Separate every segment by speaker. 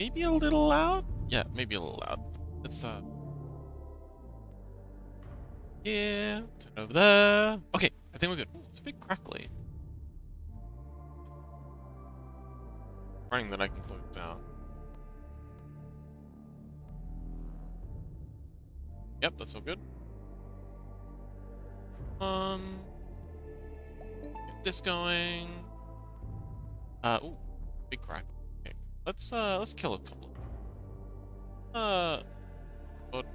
Speaker 1: maybe a little loud? Yeah, maybe a little loud. Let's yeah, turn over there. Okay, I think we're good. Ooh, it's a bit crackly. Running that I can close down. Yep, that's all good. Get this going. Ooh, big crack. Okay, let's kill a couple. What?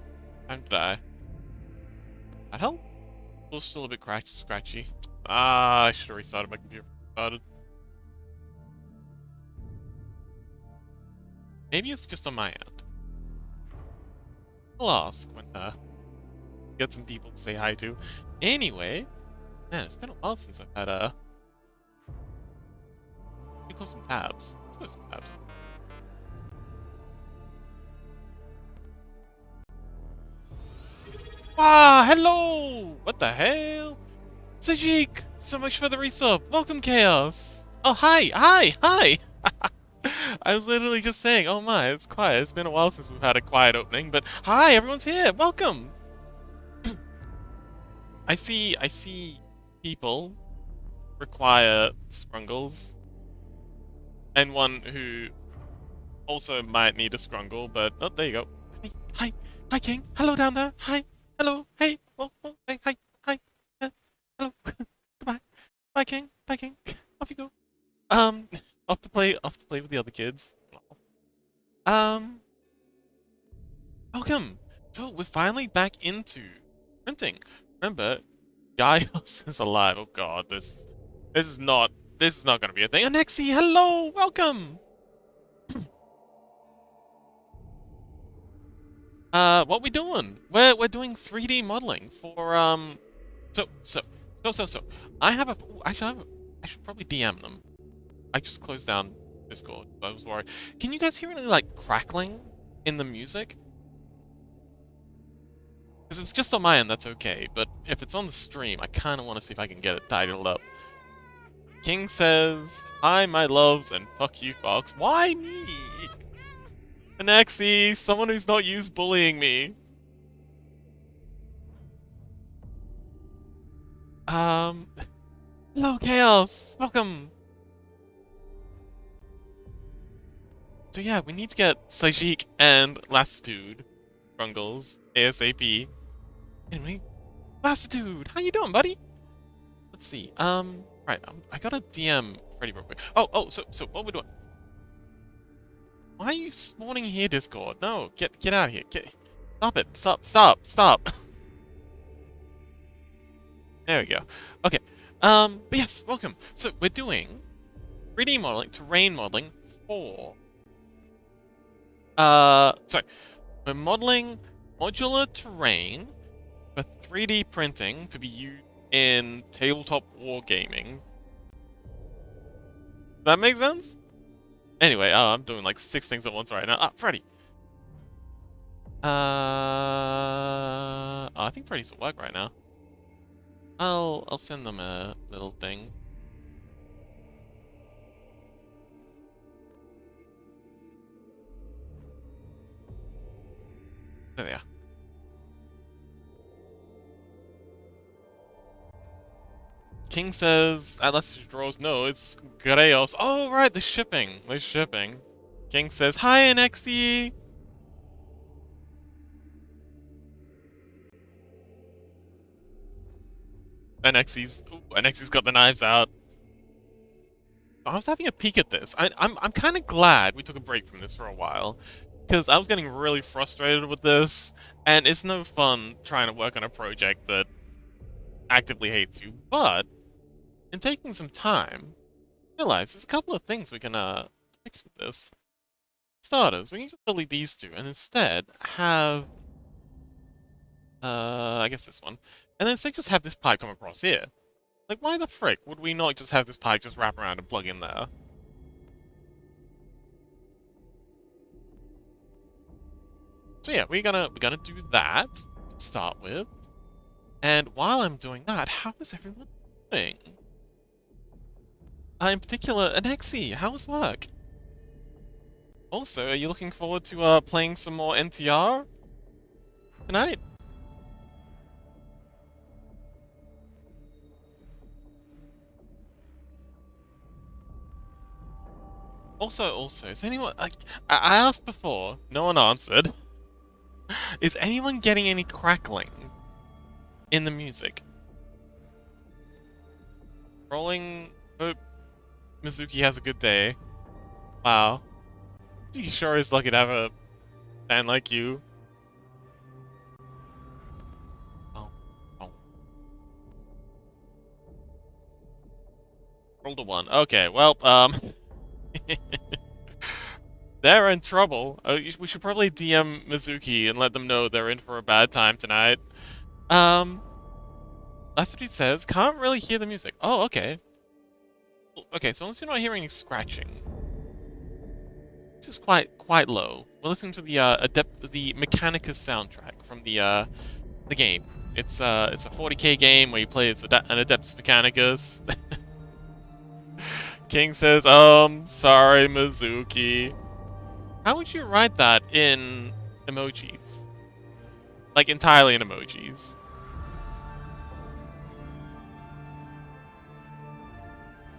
Speaker 1: Time to die. That help? Still a bit scratchy. Ah, I should have restarted my computer. Started. Maybe it's just on my end. I'll ask when get some people to say hi to. Anyway, man, it's been a while since I've had let me close some tabs. Let's close some tabs. Ah, hello! What the hell? Sajik! So much for the resub. Welcome, Chaos! Oh, hi! I was literally just saying, oh my, it's quiet. It's been a while since we've had a quiet opening, but hi, everyone's here! Welcome! I see people require scrungles. And one who also might need a scrungle, but oh, there you go. Hi, King. Hello down there. Hi, hello, hey, oh, hey, hi, hello, goodbye, bye, King, off you go. Off to play with the other kids. Welcome. So we're finally back into printing. Remember, Gaius is alive. Oh God, this is not gonna be a thing. Anexi, hello, welcome. What we doing? We're doing 3D modeling for so. I have a I should probably DM them. I just closed down Discord. I was worried. Can you guys hear any like crackling in the music? Because if it's just on my end, that's okay. But if it's on the stream, I kind of want to see if I can get it titled up. King says, "Hi, my loves, and fuck you, Fox." Why me? Anexi, someone who's not used bullying me. Hello, Chaos. Welcome. So yeah, we need to get Sajik and Lassitude Brungles ASAP. Anyway, Lassitude, how you doing, buddy? Let's see. Right, I gotta DM Freddy real quick. So what we're doing? Why are you spawning here, Discord? No, get out of here. Stop it. Stop. There we go. Okay. But yes, welcome. So we're doing 3D modeling, terrain modeling for sorry. We're modeling modular terrain for 3D printing to be used in tabletop wargaming. That makes sense? Anyway, I'm doing like 6 things at once right now. Ah, Freddy. I think Freddy's at work right now. I'll send them a little thing. There they are. King says, unless he draws, no, it's Greos. Oh, right, the shipping. King says, hi, Anexi. Anexi's got the knives out. I was having a peek at this. I'm kind of glad we took a break from this for a while, because I was getting really frustrated with this, and it's no fun trying to work on a project that actively hates you. But in taking some time, I realize there's a couple of things we can fix with this. Starters, we can just delete these two and instead have I guess this one, and then instead just have this pipe come across here. Like, why the frick would we not just have this pipe just wrap around and plug in there? So yeah, we're gonna do that to start with. And while I'm doing that, how is everyone doing? In particular, Anexi, how's work? Also, are you looking forward to playing some more NTR tonight? Also, is anyone like I asked before, no one answered. Is anyone getting any crackling in the music? Rolling. Hope Mizuki has a good day. Wow. He sure is lucky to have a fan like you. Oh. Oh. Rolled a 1. Okay, well, they're in trouble. We should probably DM Mizuki and let them know they're in for a bad time tonight. That's what he says. Can't really hear the music. Oh, okay. Okay, so once you're not hearing any scratching, this is quite low. We're listening to the the Mechanicus soundtrack from the game. It's a 40k game where you play as an Adeptus Mechanicus. King says, sorry, Mizuki. How would you write that in emojis? Like entirely in emojis.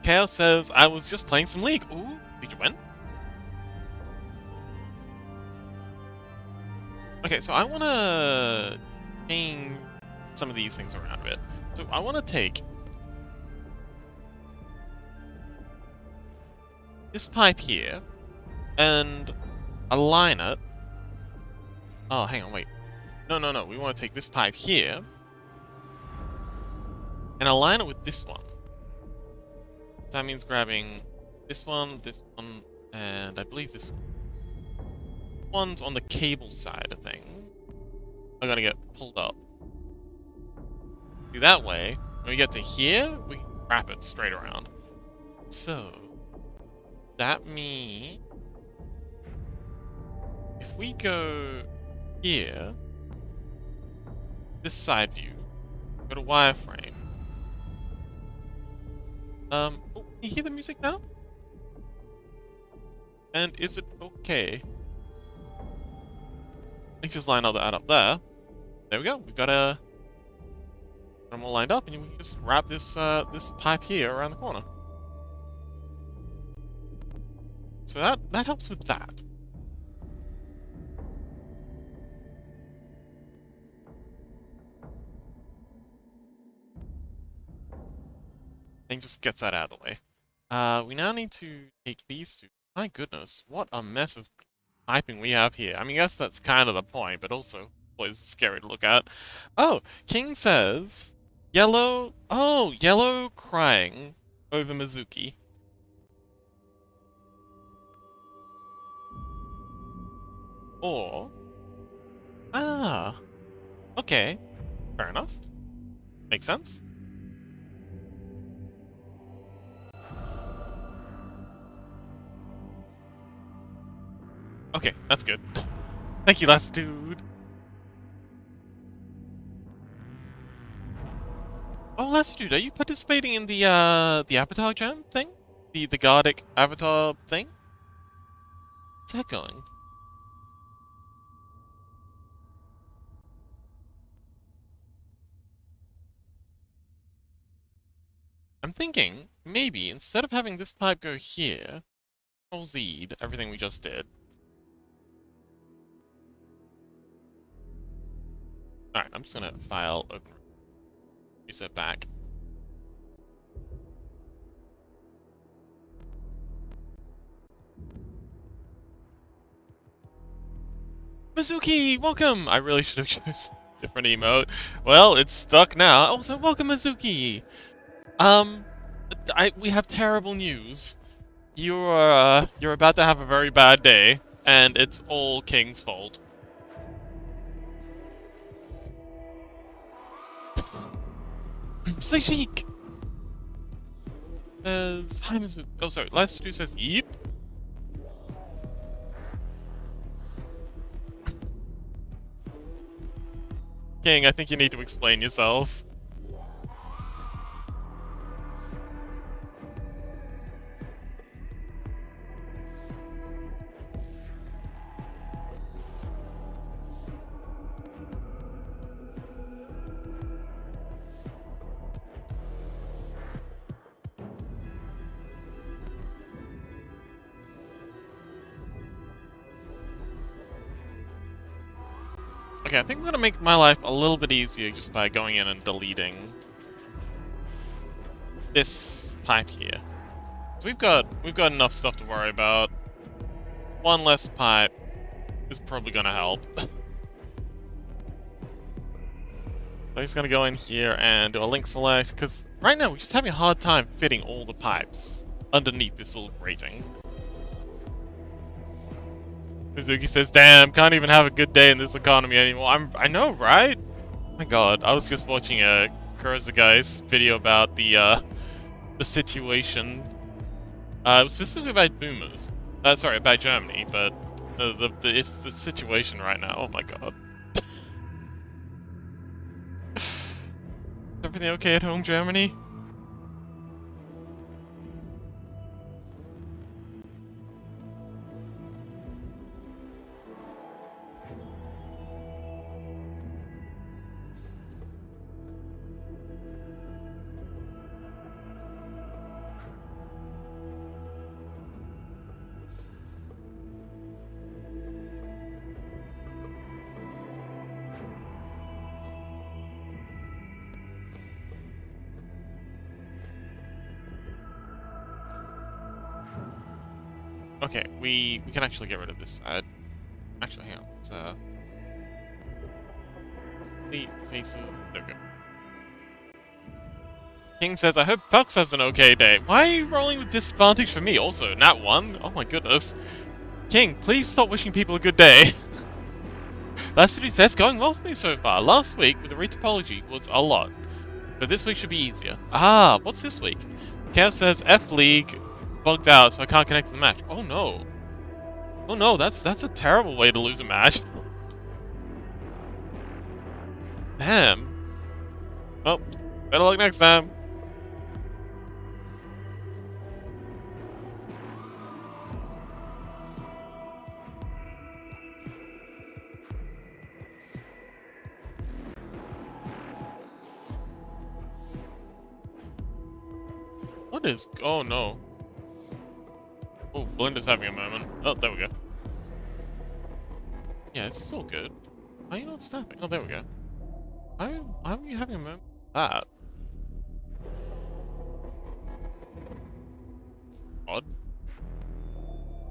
Speaker 1: Chaos says, I was just playing some League. Ooh, did you win? Okay, so I want to change some of these things around a bit. So I want to take this pipe here and align it. Oh, hang on, wait. No. We want to take this pipe here and align it with this one. So that means grabbing this one, and I believe this one's on the cable side of things. I'm gonna get pulled up. Do that way. When we get to here, we wrap it straight around. So that means if we go here, this side view, go to wireframe. Oh, can you hear the music now? And is it okay? Let's just line all that up there. There we go. We've got them all lined up, and we can just wrap this this pipe here around the corner. So that helps with that. And just gets that out of the way. We now need to take these two. My goodness, what a mess of piping we have here. I mean, I guess that's kind of the point, but also, boy, this is scary to look at. Oh, King says, Yellow, oh, Yellow crying over Mizuki. Or, okay, fair enough. Makes sense. Okay, that's good. Thank you, last dude. Oh, last dude, are you participating in the Avatar Jam thing? The Gardic Avatar thing? How's that going? I'm thinking, maybe, instead of having this pipe go here, Control Z everything we just did. Alright, I'm just gonna file open reset back. Mizuki, welcome! I really should have chosen a different emote. Well, it's stuck now. Oh, so welcome, Mizuki! We have terrible news. You're about to have a very bad day, and it's all King's fault. Sashik! Says, hi, Mizuki. Oh, sorry, last two says, yeep. King, I think you need to explain yourself. Okay, I think I'm gonna make my life a little bit easier just by going in and deleting this pipe here. So we've got enough stuff to worry about. One less pipe is probably gonna help. So I'm just gonna go in here and do a link select, because right now we're just having a hard time fitting all the pipes underneath this little grating. Mizuki says, damn, can't even have a good day in this economy anymore. I know, right? Oh my god, I was just watching a Kurzagai's video about the situation. It was specifically about boomers. Sorry, about Germany, but it's the situation right now. Oh my god. Everything okay at home, Germany? Okay, we can actually get rid of this side. Actually, hang on. It's, the face of... There we go. King says, I hope Pucks has an okay day. Why are you rolling with disadvantage for me also? Nat 1? Oh my goodness. King, please stop wishing people a good day. Last video says, going well for me so far. Last week, with the retopology, was a lot. But this week should be easier. Ah, what's this week? Kev says, F League bugged out, so I can't connect to the match. Oh no. Oh no, that's a terrible way to lose a match. Damn. Well, better luck next time. What is... Oh no. Oh, Blender's having a moment. Oh, there we go. Yeah, it's all good. Why are you not snapping? Oh, there we go. Why are you having a moment with that? Odd.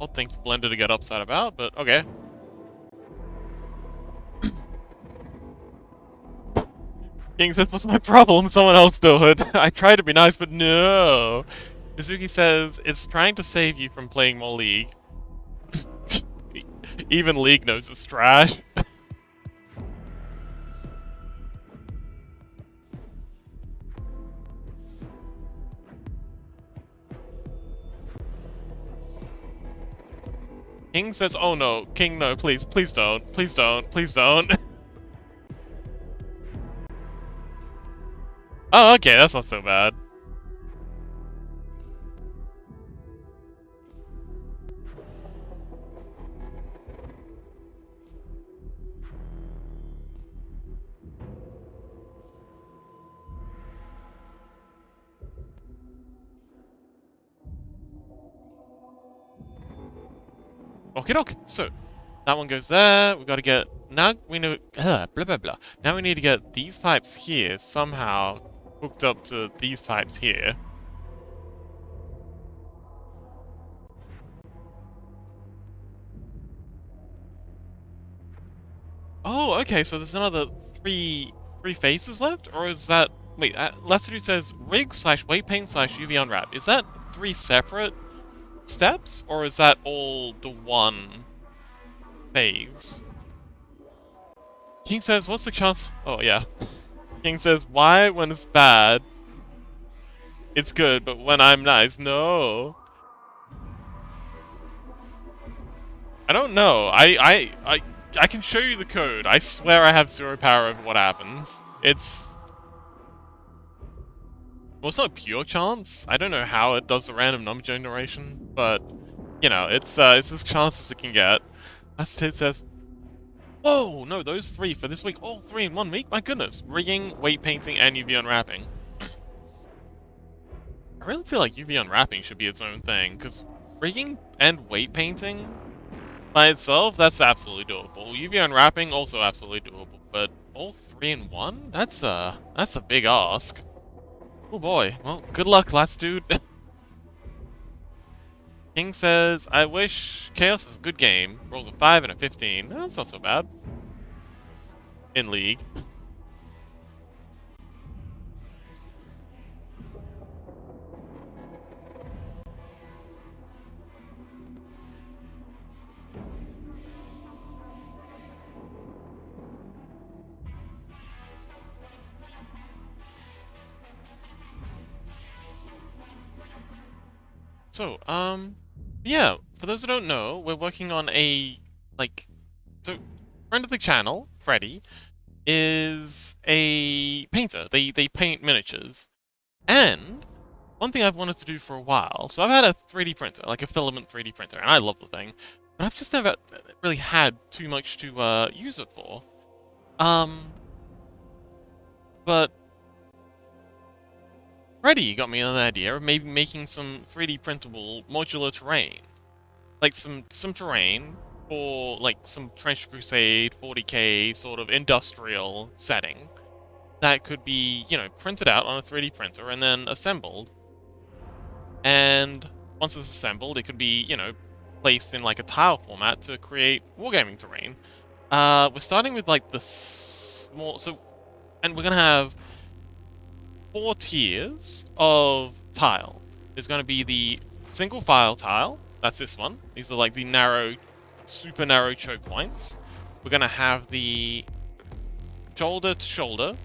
Speaker 1: Odd thing for Blender to get upset about, but okay. King says, what's my problem? Someone else do it. I try to be nice, but no. Mizuki says, it's trying to save you from playing more League. Even League knows it's trash. King says, oh no, King, no, please, please don't, please don't, please don't. Oh, okay, that's not so bad. Okay, doke. So, that one goes there. We gotta get... Now we know... blah, blah, blah. Now we need to get these pipes here somehow hooked up to these pipes here. Oh, okay, so there's another three faces left? Or is that... Wait, Lester says rig slash weight paint slash UV unwrap. Is that 3 separate steps? Or is that all the one phase? King says, what's the chance? Oh, yeah. King says, why when it's bad, it's good, but when I'm nice, no. I don't know. I can show you the code. I swear I have 0 power over what happens. It's... Well, it's not a pure chance. I don't know how it does the random number generation, but, you know, it's as chance as it can get. That's what it says. Whoa, no, those 3 for this week. All 3 in 1 week? My goodness. Rigging, weight painting, and UV unwrapping. I really feel like UV unwrapping should be its own thing, because rigging and weight painting By itself, that's absolutely doable. UV unwrapping, also absolutely doable. But all three in one? That's a big ask. Oh boy. Well, good luck, last dude. King says, I wish Chaos is a good game. Rolls a 5 and a 15. That's not so bad. In League. So, yeah, for those who don't know, we're working on a, so, friend of the channel, Freddy, is a painter. They paint miniatures. And one thing I've wanted to do for a while, so I've had a 3D printer, like a filament 3D printer, and I love the thing, but I've just never really had too much to use it for. But Freddy got me an idea of maybe making some 3D printable modular terrain. Like some terrain for like some Trench Crusade 40k sort of industrial setting that could be, you know, printed out on a 3D printer and then assembled. And once it's assembled, it could be, you know, placed in like a tile format to create wargaming terrain. We're starting with like the small, and we're gonna have 4 tiers of tile. There's gonna be the single file tile. That's this one. These are like the narrow, super narrow choke points. We're gonna have the shoulder to shoulder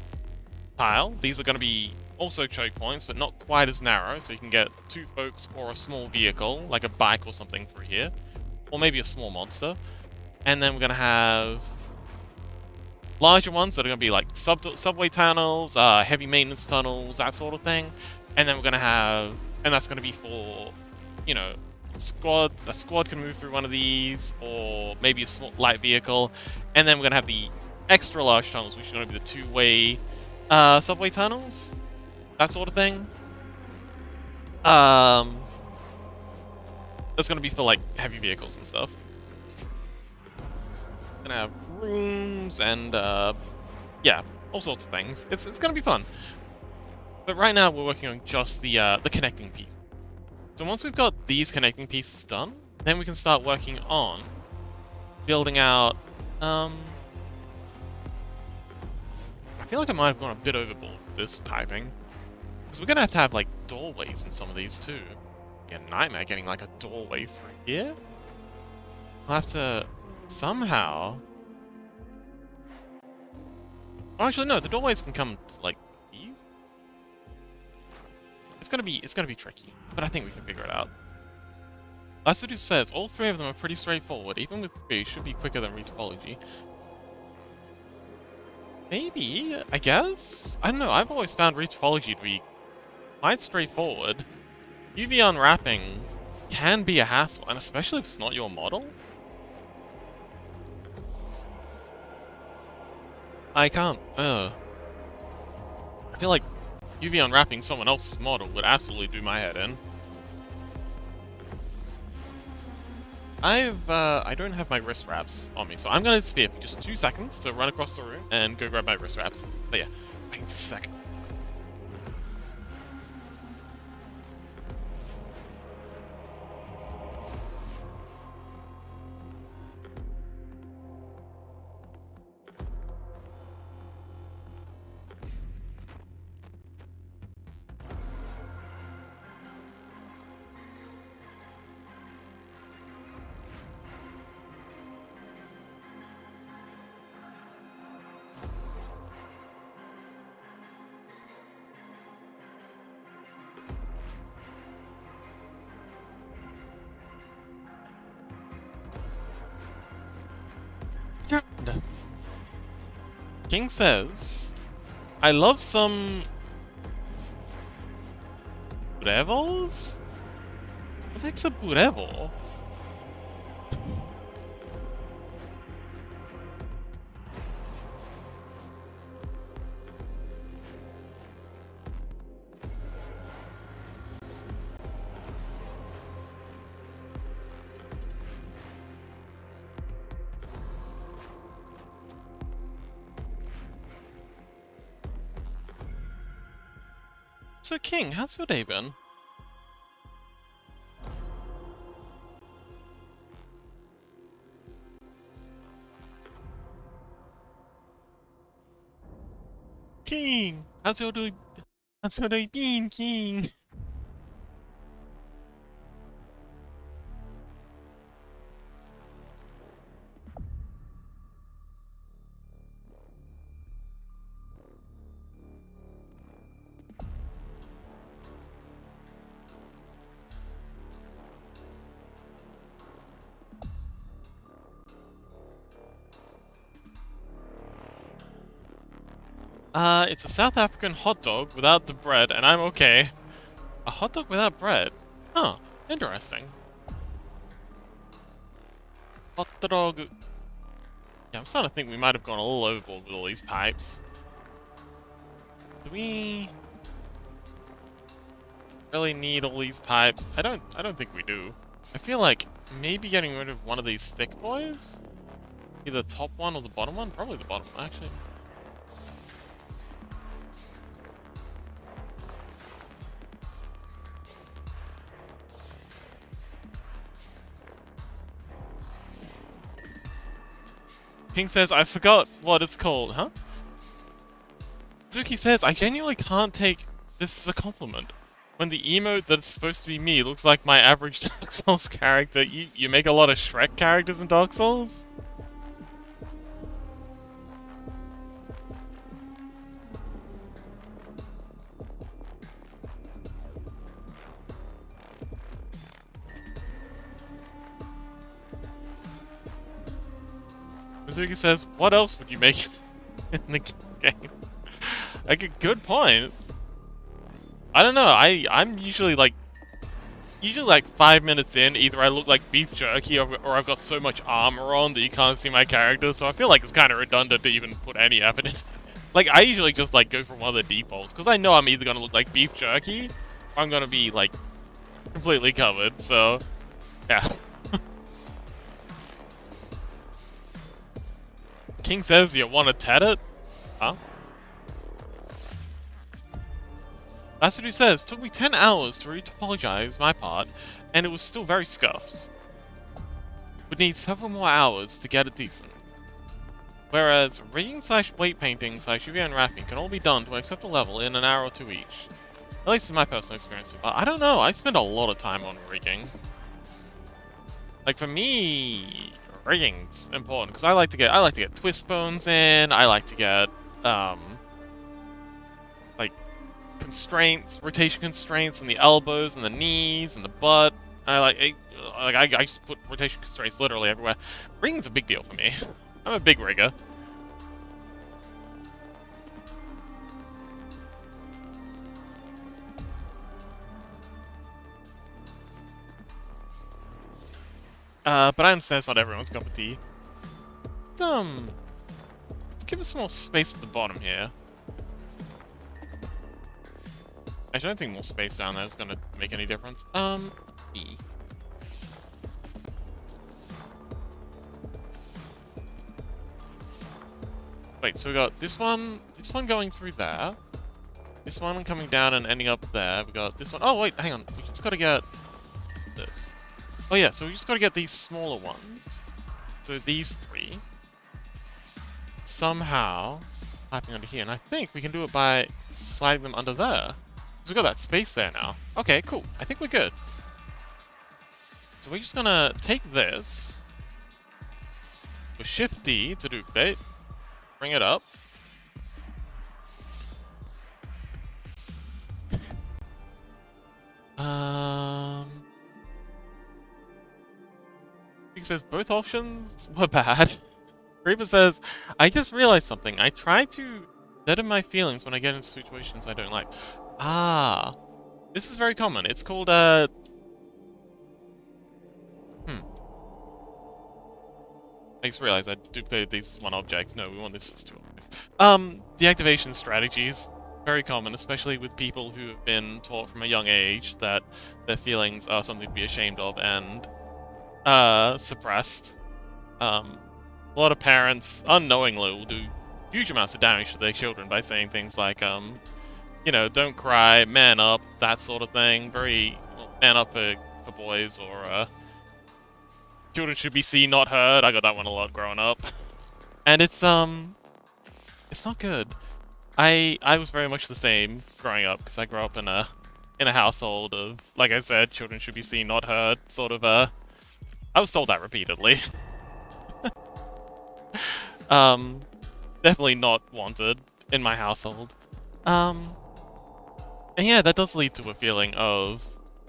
Speaker 1: tile. These are gonna be also choke points, but not quite as narrow, so you can get 2 folks or a small vehicle, like a bike or something through here. Or maybe a small monster. And then we're gonna have larger ones that are gonna be like subway tunnels, heavy maintenance tunnels, that sort of thing. And then we're gonna have, and that's gonna be for, you know, a squad can move through one of these, or maybe a small light vehicle. And then we're gonna have the extra large tunnels, which are gonna be the 2-way subway tunnels, that sort of thing. That's gonna be for like heavy vehicles and stuff. Gonna have rooms and yeah, all sorts of things. It's gonna be fun. But right now we're working on just the connecting piece. So once we've got these connecting pieces done, then we can start working on building out. I feel like I might have gone a bit overboard with this piping. So we're gonna have to have like doorways in some of these too. Be a nightmare getting like a doorway through here. I'll have to somehow. Oh, actually, no. The doorways can come to, like these. It's gonna be tricky, but I think we can figure it out. Lasudu says all 3 of them are pretty straightforward. Even with 3, should be quicker than retopology. Maybe, I guess. I don't know. I've always found retopology to be quite straightforward. UV unwrapping can be a hassle, and especially if it's not your model. I can't. I feel like UV unwrapping someone else's model would absolutely do my head in. I don't have my wrist wraps on me, so I'm gonna disappear for just 2 seconds to run across the room and go grab my wrist wraps. But yeah, back in just a second. King says, I love some burevos? What the heck's a burevo? So King, how's your day been? King, how's your day? How's your day been, King? It's a South African hot dog without the bread, and I'm okay. A hot dog without bread? Huh, interesting. Hot dog. Yeah, I'm starting to think we might have gone a little overboard with all these pipes. Do we really need all these pipes? I don't think we do. I feel like maybe getting rid of one of these thick boys? Either the top one or the bottom one? Probably the bottom one, actually. King says, I forgot what it's called, huh? Zuki says, I genuinely can't take this as a compliment. When the emote that's supposed to be me looks like my average Dark Souls character, you make a lot of Shrek characters in Dark Souls? Mizuki says, what else would you make in the game? Like, a good point. I don't know, I'm usually like 5 minutes in, either I look like beef jerky or I've got so much armor on that you can't see my character, so I feel like it's kind of redundant to even put any effort in. Like, I usually just like go for one of the defaults, because I know I'm either gonna look like beef jerky, or I'm gonna be like completely covered, so yeah. King says you want to tat it? Huh? That's what he says. Took me 10 hours to retopologize my part, and it was still very scuffed. Would need several more hours to get it decent. Whereas rigging / weight painting / UV unwrapping can all be done to an acceptable level in an hour or two each. At least in my personal experience. I don't know, I spend a lot of time on rigging. Like, for me, rigging's important, because I like to get twist bones in, I like to get, like, constraints, rotation constraints in the elbows and the knees and the butt. I just put rotation constraints literally everywhere. Rigging's a big deal for me. I'm a big rigger. But I understand it's not everyone's cup of tea. Let's give us some more space at the bottom here. Actually, I don't think more space down there is gonna make any difference. E. Wait, so we got this one going through there. This one coming down and ending up there. We got this one. Oh, wait, hang on. We just gotta get this. Oh, yeah, so we just gotta get these smaller ones. So these three. Somehow piping under here. And I think we can do it by sliding them under there. So we've got that space there now. Okay, cool. I think we're good. So we're just gonna take this. With Shift D to duplicate. Bring it up. He says both options were bad. Reaper says, I just realized something. I try to deaden my feelings when I get into situations I don't like. Ah. This is very common. It's called, I just realized I duplicated these as one object. No, we want this as two objects. Deactivation strategies. Very common, especially with people who have been taught from a young age that their feelings are something to be ashamed of and, suppressed. A lot of parents, unknowingly, will do huge amounts of damage to their children by saying things like, you know, don't cry, man up, that sort of thing. Very, well, man up for boys, or, children should be seen, not heard. I got that one a lot growing up. And it's not good. I was very much the same growing up, because I grew up in a household of, like I said, children should be seen, not heard, sort of, I was told that repeatedly. Definitely not wanted in my household. And yeah, that does lead to a feeling of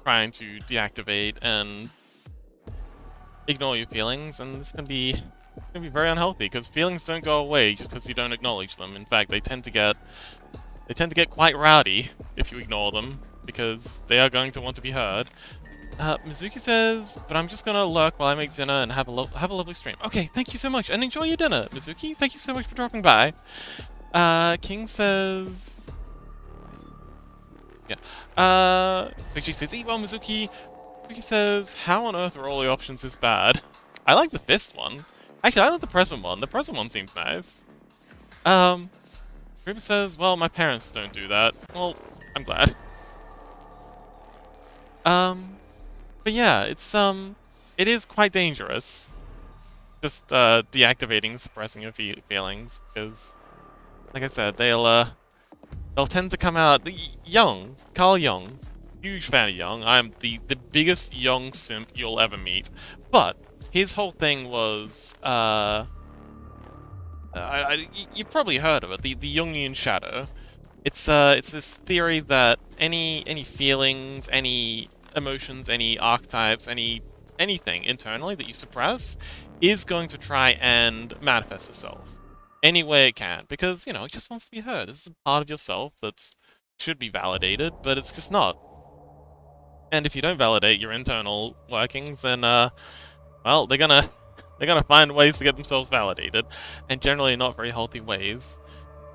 Speaker 1: trying to deactivate and ignore your feelings, and this can be very unhealthy, because feelings don't go away just because you don't acknowledge them. In fact, they tend to get quite rowdy if you ignore them, because they are going to want to be heard. Mizuki says, but I'm just gonna lurk while I make dinner and have a lovely stream. Okay, thank you so much, and enjoy your dinner, Mizuki. Thank you so much for dropping by. King says, yeah. So she says, eat well, Mizuki. Mizuki says, how on earth are all the options this bad? I like the fist one. Actually, I like the present one. The present one seems nice. Ruben says, well, my parents don't do that. Well, I'm glad. But yeah, it is quite dangerous. Just, deactivating, suppressing your feelings, because, like I said, they'll tend to come out. Young, Carl Jung, huge fan of Jung. I'm the biggest Jung simp you'll ever meet. But his whole thing was, you've probably heard of it, the Jungian shadow. It's this theory that any feelings, any emotions, any archetypes, anything internally that you suppress is going to try and manifest itself any way it can, because, you know, it just wants to be heard. This is a part of yourself that should be validated, but it's just not. And if you don't validate your internal workings, then, well, they're gonna find ways to get themselves validated, and generally not very healthy ways.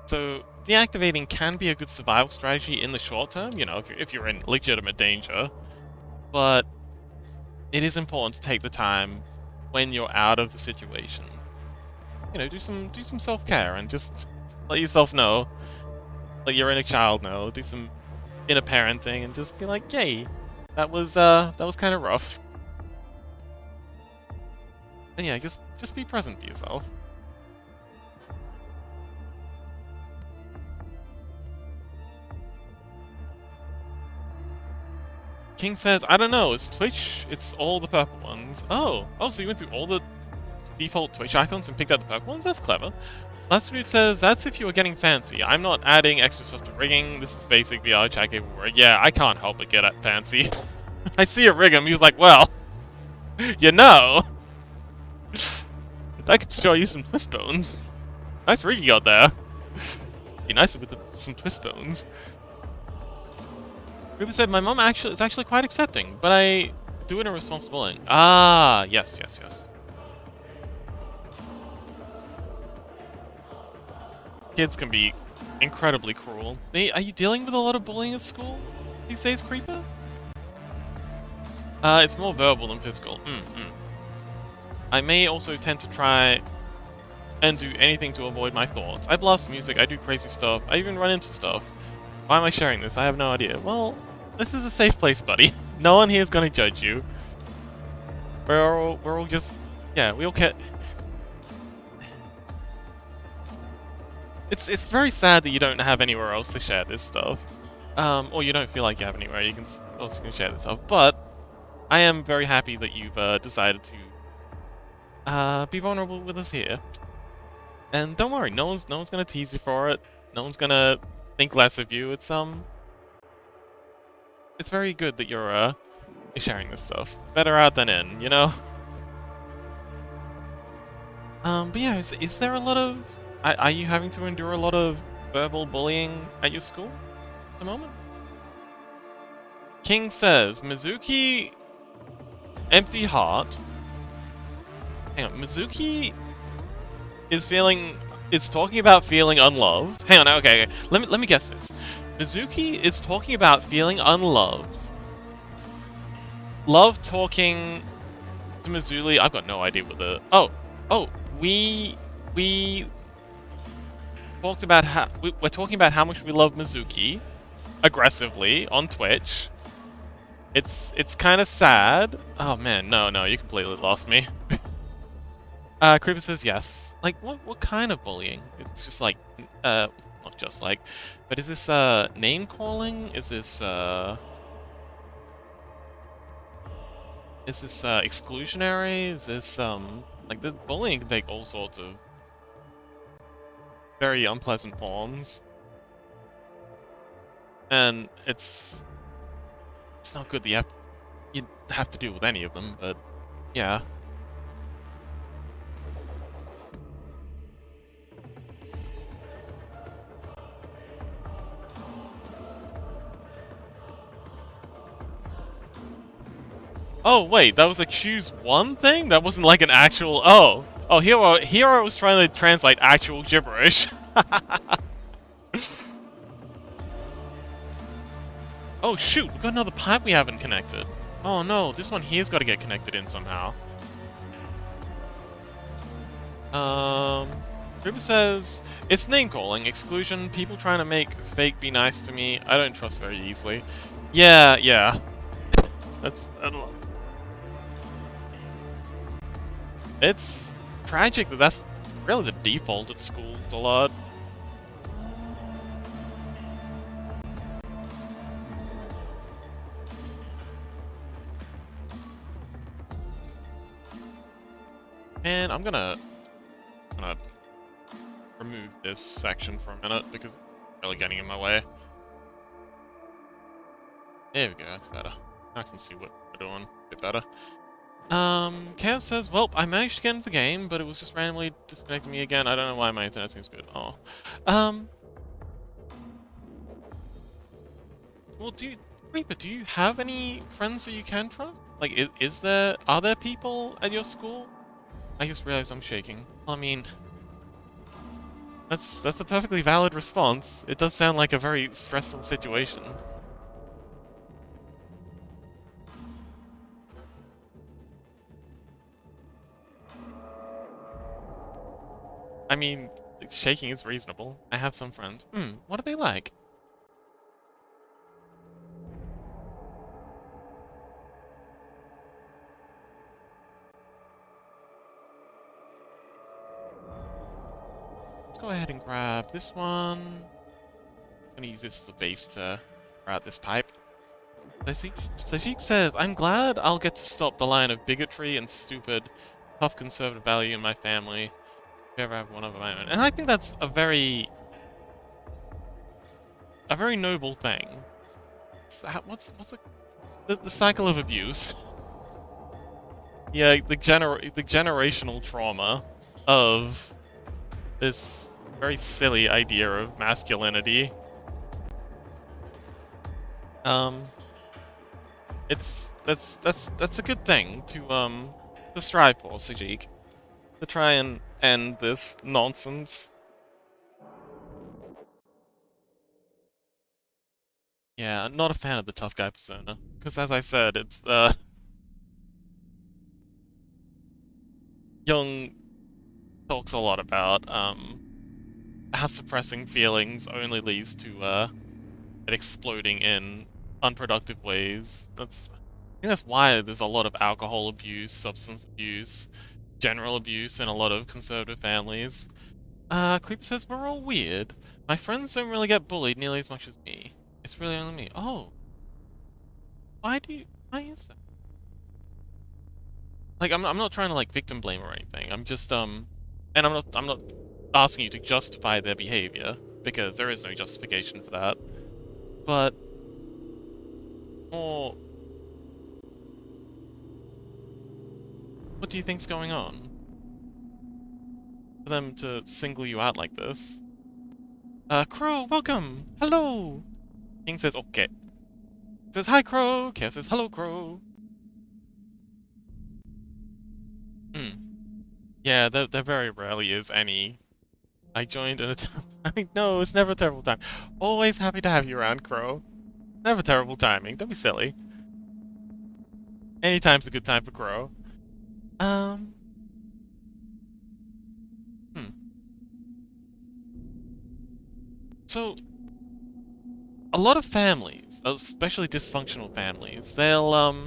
Speaker 1: So deactivating can be a good survival strategy in the short term, you know, if you're in legitimate danger. But it is important to take the time when you're out of the situation. You know, do some self-care and just let yourself know, let your inner child know, do some inner parenting, and just be like, yay, that was kind of rough. And yeah, just be present for yourself. King says, I don't know, it's Twitch, it's all the purple ones. Oh, so you went through all the default Twitch icons and picked out the purple ones? That's clever. Last dude says, that's if you were getting fancy. I'm not adding extra stuff to rigging, this is basic VR chat capable rig. Yeah, I can't help but get at fancy. I see a rig him, he was like, well, you know. I could show you some twist bones. Nice rig you got there. Be nicer with some twist bones. Ruben said, my mom is actually quite accepting, but I do it in a responsible way. Ah, yes. Kids can be incredibly cruel. Are you dealing with a lot of bullying at school these days, Creeper? It's more verbal than physical. I may also tend to try and do anything to avoid my thoughts. I blast music, I do crazy stuff, I even run into stuff. Why am I sharing this? I have no idea. Well, this is a safe place, buddy. No one here is gonna judge you. We're all just, yeah, we all get. It's very sad that you don't have anywhere else to share this stuff, or you don't feel like you have anywhere else you can share this stuff. But I am very happy that you've decided to be vulnerable with us here. And don't worry, no one's gonna tease you for it. No one's gonna think less of you. It's very good that you're sharing this stuff. Better out than in, you know? But yeah, is there a lot of... Are you having to endure a lot of verbal bullying at your school at the moment? King says, Mizuki... Empty heart. Hang on, Mizuki is talking about feeling unloved. Hang on, okay. Let me guess this. Mizuki is talking about feeling unloved. Love talking to Mizuli. I've got no idea what the... Oh, we talked about how... We're talking about how much we love Mizuki. aggressively on Twitch. It's kind of sad. Oh man, no, you completely lost me. Creeper says yes. Like, what kind of bullying? It's just like, not just like, but is this, name calling? Is this, exclusionary? Is this, like, the bullying can take all sorts of very unpleasant forms. And it's not good that you have to deal with any of them, but, yeah. Oh, wait, that was a choose one thing? That wasn't like an actual... Oh. Oh, here I was trying to translate actual gibberish. Oh, shoot, we've got another pipe we haven't connected. Oh, no, this one here's got to get connected in somehow. Ruben says, it's name-calling, exclusion, people trying to make fake be nice to me. I don't trust very easily. Yeah. I don't know. It's tragic that that's really the default at schools a lot. And I'm gonna remove this section for a minute because it's really getting in my way. There we go, that's better. I can see what we're doing a bit better. Chaos says, well, I managed to get into the game, but it was just randomly disconnecting me again. I don't know why my internet seems good. Oh. Well, Reaper, do you have any friends that you can trust? Like, are there people at your school? I just realized I'm shaking. I mean, that's a perfectly valid response. It does sound like a very stressful situation. I mean, shaking is reasonable. I have some friends. What are they like? Let's go ahead and grab this one. I'm gonna use this as a base to route this pipe. Sashik says, I'm glad I'll get to stop the line of bigotry and stupid, tough conservative value in my family. If you ever have one of my own. And I think that's a very noble thing. What's the cycle of abuse? Yeah, the generational trauma of this very silly idea of masculinity. That's a good thing to strive for, Sajik. To try and end this nonsense. Yeah, I'm not a fan of the tough guy persona. Because as I said, it's, Young talks a lot about, how suppressing feelings only leads to, it exploding in unproductive ways. I think that's why there's a lot of alcohol abuse, substance abuse, general abuse in a lot of conservative families. Creeper says we're all weird. My friends don't really get bullied nearly as much as me. It's really only me. Oh. Why is that? Like, I'm not trying to, like, victim blame or anything. I'm just, and I'm not asking you to justify their behavior, because there is no justification for that. But, more... What do you think's going on? For them to single you out like this? Crow, welcome! Hello! King says, okay. Says, hi, Crow! Chaos says, hello, Crow! Yeah, there very rarely is any... I joined at a time... No, it's never a terrible time. Always happy to have you around, Crow. Never terrible timing, don't be silly. Anytime's a good time for Crow. So... a lot of families, especially dysfunctional families, they'll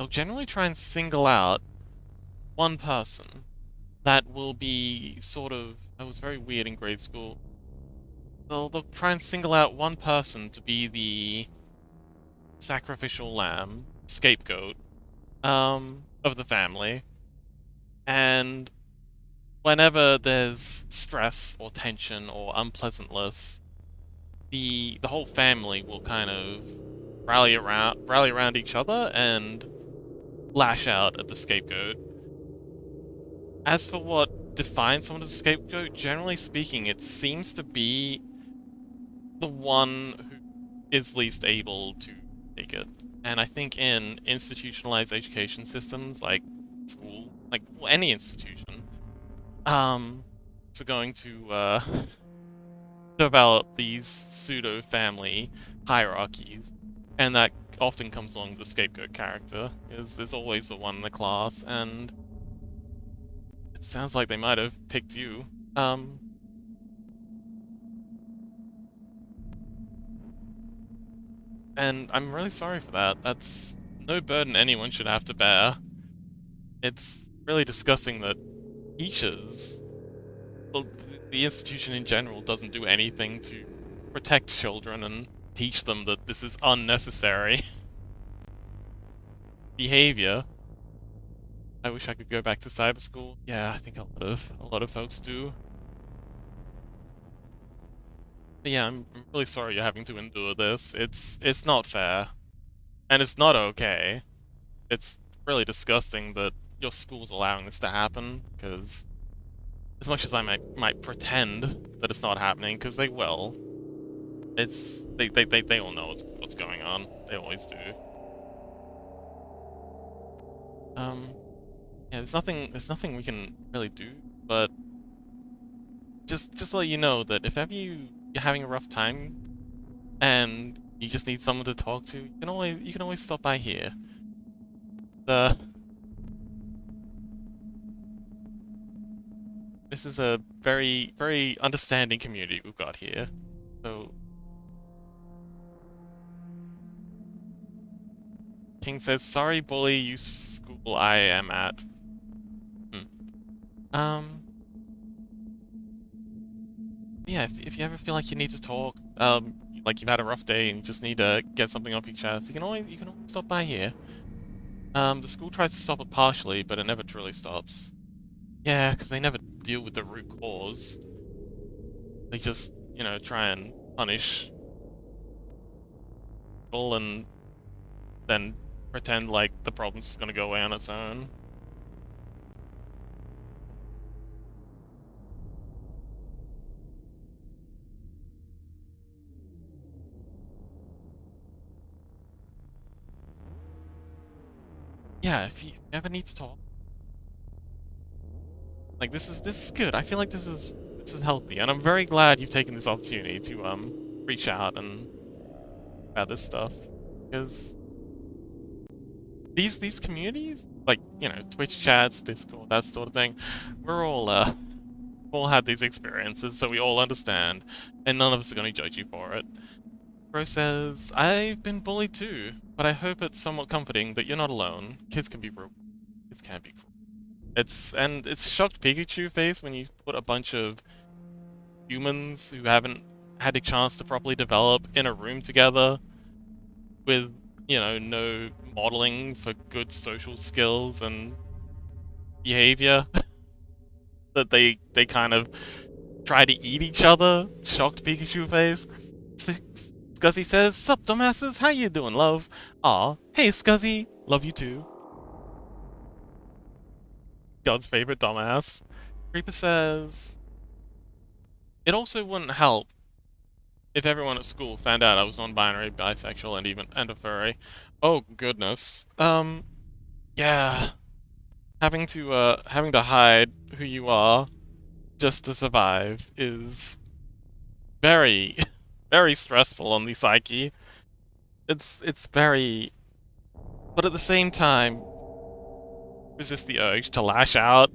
Speaker 1: generally try and single out one person that will be sort of. It was very weird in grade school. They'll try and single out one person to be the sacrificial lamb, scapegoat, of the family, and whenever there's stress or tension or unpleasantness, the whole family will kind of rally around each other and lash out at the scapegoat. As for what defines someone as a scapegoat, generally speaking, it seems to be the one who is least able to take it. And I think in institutionalized education systems like school, like any institution, are going to develop these pseudo family hierarchies, and that often comes along with the scapegoat character. Is always the one in the class, and it sounds like they might have picked you. And I'm really sorry for that. That's no burden anyone should have to bear. It's really disgusting that teachers, well, the institution in general, doesn't do anything to protect children and teach them that this is unnecessary behavior. I wish I could go back to cyber school. Yeah, I think a lot of folks do. But yeah, I'm really sorry you're having to endure this. It's not fair, and it's not okay. It's really disgusting that your school's allowing this to happen, because as much as I might pretend that it's not happening, because they will, they all know what's going on. They always do. Um, yeah, there's nothing we can really do, but just let you know that if ever you're having a rough time and you just need someone to talk to, you can always stop by here. The This is a very, very understanding community we've got here. So, King says, sorry, bully, you school I am at. Um, yeah, if you ever feel like you need to talk, like you've had a rough day and just need to get something off your chest, you can always stop by here. The school tries to stop it partially, but it never truly stops. Yeah, because they never deal with the root cause. They just, try and punish people and then pretend like the problem's gonna go away on its own. Yeah, if you ever need to talk, like this is good. I feel like this is healthy, and I'm very glad you've taken this opportunity to reach out and about this stuff, because these communities, like Twitch chats, Discord, that sort of thing, we're all had these experiences, so we all understand, and none of us are going to judge you for it. Bro says, I've been bullied too, but I hope it's somewhat comforting that you're not alone. Kids can be brutal. Kids can be cruel. It's shocked Pikachu face when you put a bunch of humans who haven't had a chance to properly develop in a room together with, no modeling for good social skills and behavior. That they kind of try to eat each other. Shocked Pikachu face. Scuzzy says, sup dumbasses, how you doing, love? Aw, hey Scuzzy, love you too. God's favorite dumbass. Creeper says, it also wouldn't help if everyone at school found out I was non-binary, bisexual, and a furry. Oh goodness. Yeah. Having to hide who you are just to survive is very, very stressful on the psyche. It's very, but at the same time, resist the urge to lash out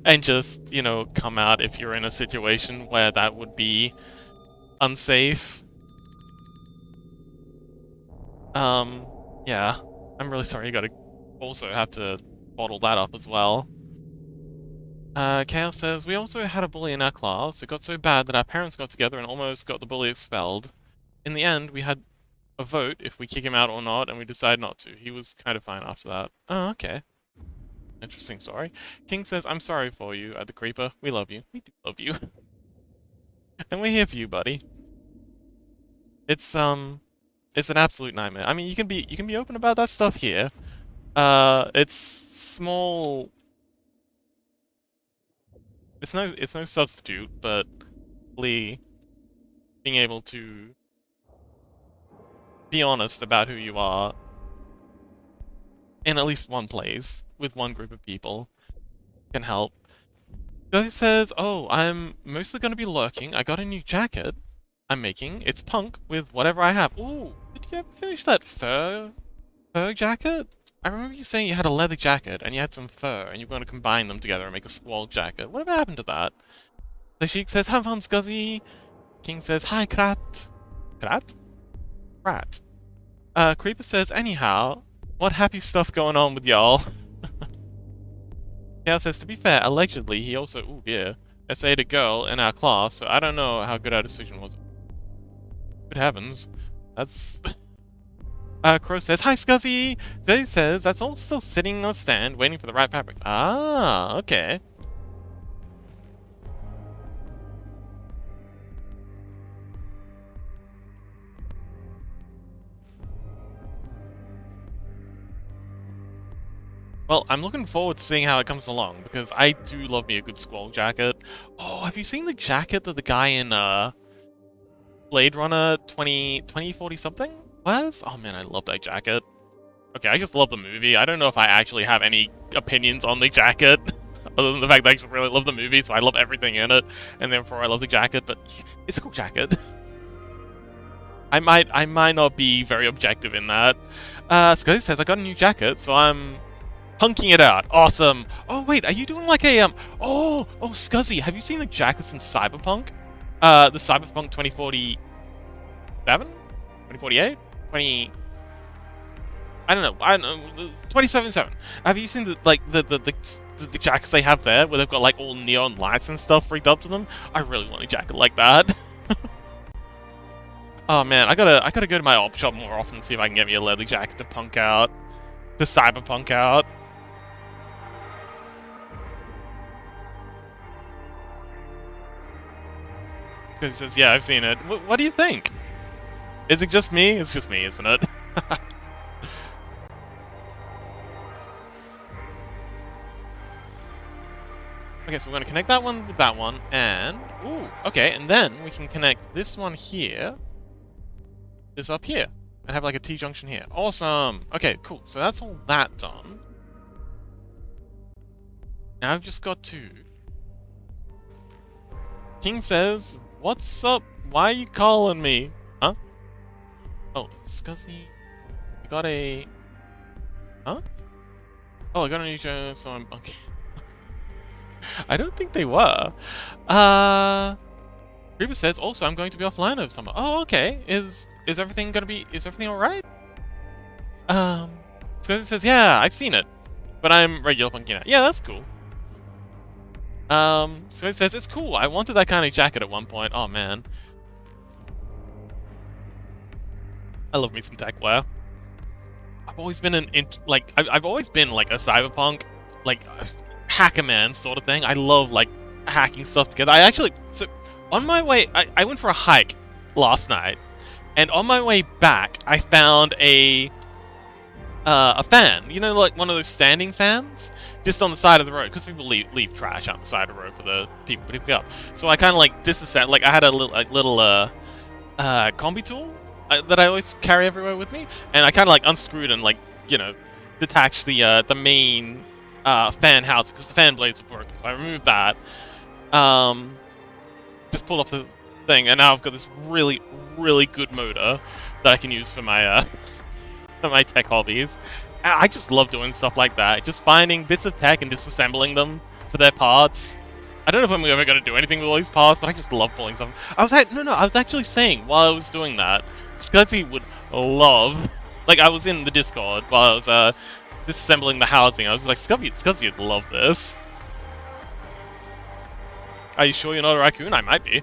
Speaker 1: and just, come out if you're in a situation where that would be unsafe. Yeah. I'm really sorry you gotta also have to bottle that up as well. Chaos says, we also had a bully in our class. It got so bad that our parents got together and almost got the bully expelled. In the end, we had a vote if we kick him out or not, and we decided not to. He was kind of fine after that. Oh, okay. Interesting story. King says, I'm sorry for you, the Creeper. We love you. We do love you. And we're here for you, buddy. It's an absolute nightmare. I mean, you can be open about that stuff here. It's small. It's no substitute, but being able to be honest about who you are in at least one place with one group of people can help. It says, oh, I'm mostly going to be lurking. I got a new jacket I'm making. It's punk with whatever I have. Ooh, did you ever finish that fur jacket? I remember you saying you had a leather jacket and you had some fur and you were going to combine them together and make a squall jacket. Whatever happened to that? The Sheik says, have fun, Scuzzy. King says, hi, Krat. Krat? Rat. Creeper says, anyhow, what happy stuff going on with y'all? Chaos says, to be fair, allegedly, he also, ooh, yeah, essayed a girl in our class, so I don't know how good our decision was. Good heavens. That's... Crow says, hi, Scuzzy! Zay says, that's all still sitting on a stand, waiting for the right fabric. Ah, okay. Well, I'm looking forward to seeing how it comes along, because I do love me a good squall jacket. Oh, have you seen the jacket that the guy in, Blade Runner 2040 something was? Oh man, I love that jacket. Okay, I just love the movie. I don't know if I actually have any opinions on the jacket, other than the fact that I just really love the movie, so I love everything in it, and therefore I love the jacket, but it's a cool jacket. I might not be very objective in that. Scuzzy says, I got a new jacket, so I'm hunking it out. Awesome. Oh, wait, are you doing like a, oh, Scuzzy, have you seen the jackets in Cyberpunk? The Cyberpunk 2047? 2048? I don't know, 2077. Have you seen the jackets they have there, where they've got like all neon lights and stuff rigged up to them? I really want a jacket like that. Oh man, I gotta go to my op shop more often and see if I can get me a leather jacket to punk out. To cyberpunk out. He says, yeah, I've seen it. What do you think? Is it just me? It's just me, isn't it? Okay, so we're going to connect that one with that one, and... Ooh, okay, and then we can connect this one here, this up here, and have like a T-junction here. Awesome! Okay, cool. So that's all that done. Now I've just got to... King says, what's up? Why are you calling me? Huh? Oh, Scuzzy... I got a... Huh? Oh, I got a new show, so I'm... Okay. I don't think they were. Creeper says, also, I'm going to be offline over summer. Oh, okay. Is everything alright? Scuzzy says, yeah, I've seen it. But I'm regular punky now. Yeah, that's cool. Scuzzy says, it's cool. I wanted that kind of jacket at one point. Oh, man. I love me some tech wear. I've always been I've always been like a cyberpunk, like, hacker man sort of thing. I love like hacking stuff together. So on my way, I went for a hike last night, and on my way back, I found a fan. You know, like one of those standing fans, just on the side of the road, because people leave trash on the side of the road for the people to pick up. So I kind of like disassembled. Like I had a little combi tool that I always carry everywhere with me, and I kind of like unscrewed and like detached the main fan housing, because the fan blades are broken. So I removed that. Just pulled off the thing, and now I've got this really, really good motor that I can use for my for my tech hobbies. I just love doing stuff like that. Just finding bits of tech and disassembling them for their parts. I don't know if I'm ever going to do anything with all these parts, but I just love pulling stuff. I was actually saying while I was doing that, Scuzzy would love Like, I was in the Discord while I was disassembling the housing. I was like, Scuzzy would love this. Are you sure you're not a raccoon? I might be.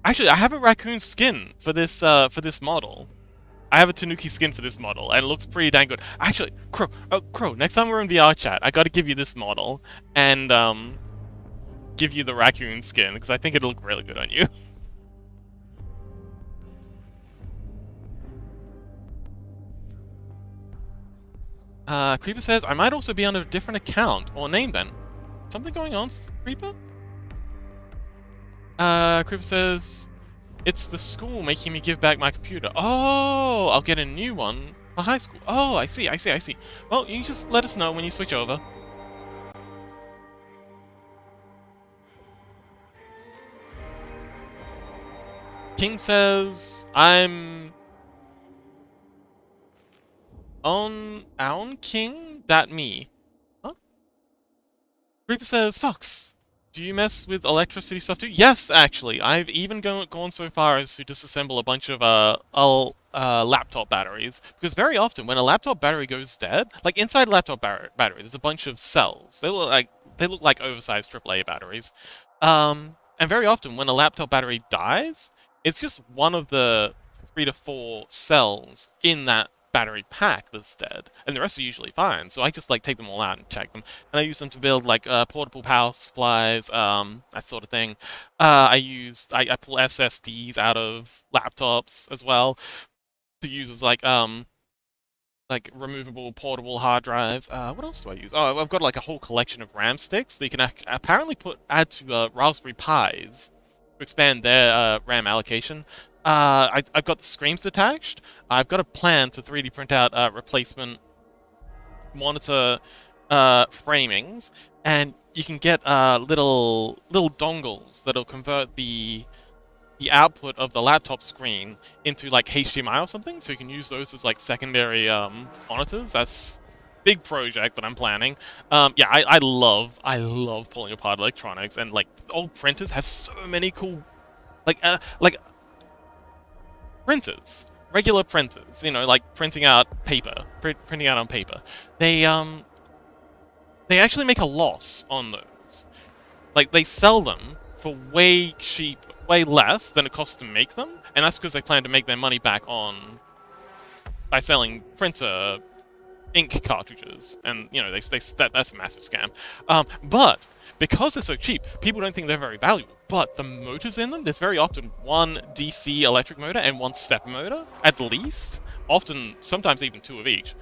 Speaker 1: Actually, I have a raccoon skin for this model. I have a Tanuki skin for this model, and it looks pretty dang good. Actually, Crow, next time we're in VR chat, I gotta give you this model, and, give you the raccoon skin, because I think it'll look really good on you. Creeper says, I might also be on a different account, or name then. Something going on, Creeper? Creeper says, it's the school making me give back my computer. Oh, I'll get a new one for high school. Oh, I see. Well, you just let us know when you switch over. King says, I'm on King, that me. Huh? Creeper says, Fox, do you mess with electricity stuff too? Yes, actually. I've even gone so far as to disassemble a bunch of laptop batteries. Because very often, when a laptop battery goes dead, like inside a laptop battery, there's a bunch of cells. They look like oversized AAA batteries. And very often, when a laptop battery dies, it's just one of the 3 to 4 cells in that battery pack that's dead, and the rest are usually fine. So I just like take them all out and check them, and I use them to build like portable power supplies, that sort of thing. I pull SSDs out of laptops as well to use as like removable portable hard drives. What else do I use? Oh, I've got like a whole collection of RAM sticks that you can apparently add to Raspberry Pis to expand their RAM allocation. I've got the screens attached. I've got a plan to 3D print out replacement monitor framings, and you can get little dongles that'll convert the output of the laptop screen into like HDMI or something, so you can use those as like secondary monitors. That's a big project that I'm planning. Yeah, I love pulling apart electronics, and like old printers have so many cool like printers, regular printers, you know, like printing out paper, printing out on paper. They actually make a loss on those. Like, they sell them for way less than it costs to make them, and that's because they plan to make their money back by selling printer ink cartridges, and you know that's a massive scam. But because they're so cheap, people don't think they're very valuable. But the motors in them, there's very often one DC electric motor and one stepper motor, at least. Often, sometimes even 2 of each.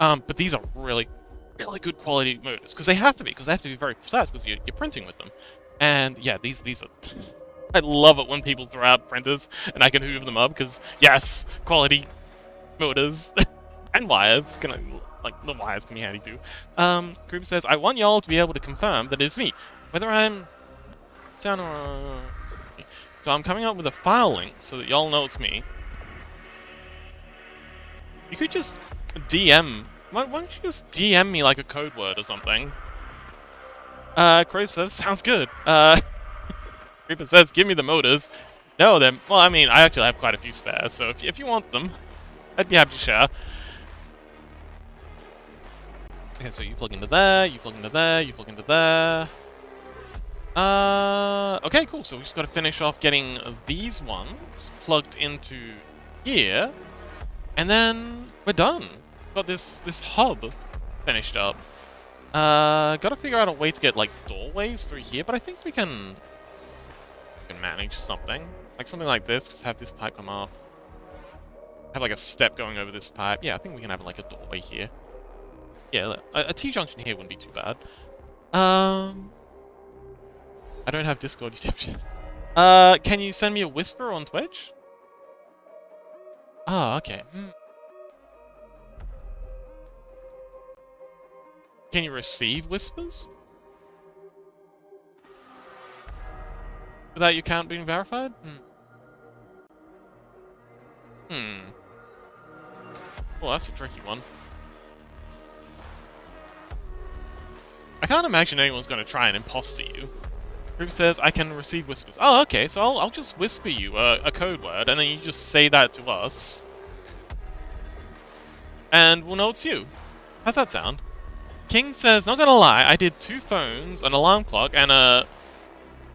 Speaker 1: But these are really good quality motors, because they have to be very precise, because you're printing with them. And yeah, these are... I love it when people throw out printers and I can hoover them up, because yes, quality motors and wires the wires can be handy too. Creeper says, I want y'all to be able to confirm that it's me, whether I'm down or... So I'm coming up with a file link so that y'all know it's me. You could just DM... Why don't you just DM me like a code word or something? Crow says, sounds good. Creeper says, give me the motors. No, then... Well, I mean, I actually have quite a few spares, so if you want them, I'd be happy to share. Okay, so you plug into there, you plug into there, you plug into there. Okay, cool. So we just got to finish off getting these ones plugged into here, and then we're done. Got this hub finished up. Gotta figure out a way to get like doorways through here, but I think we can manage something. Like something like this, just have this pipe come up. Have like a step going over this pipe. Yeah, I think we can have like a doorway here. Yeah, a T-junction here wouldn't be too bad. I don't have Discord, you dipshit. Can you send me a whisper on Twitch? Oh, okay. Can you receive whispers? Without your account being verified? Well, that's a tricky one. I can't imagine anyone's going to try and imposter you. Ruby says, I can receive whispers. Oh, okay, so I'll just whisper you a code word, and then you just say that to us. and we'll know it's you. How's that sound? King says, not gonna lie, I did 2 phones, an alarm clock, and a...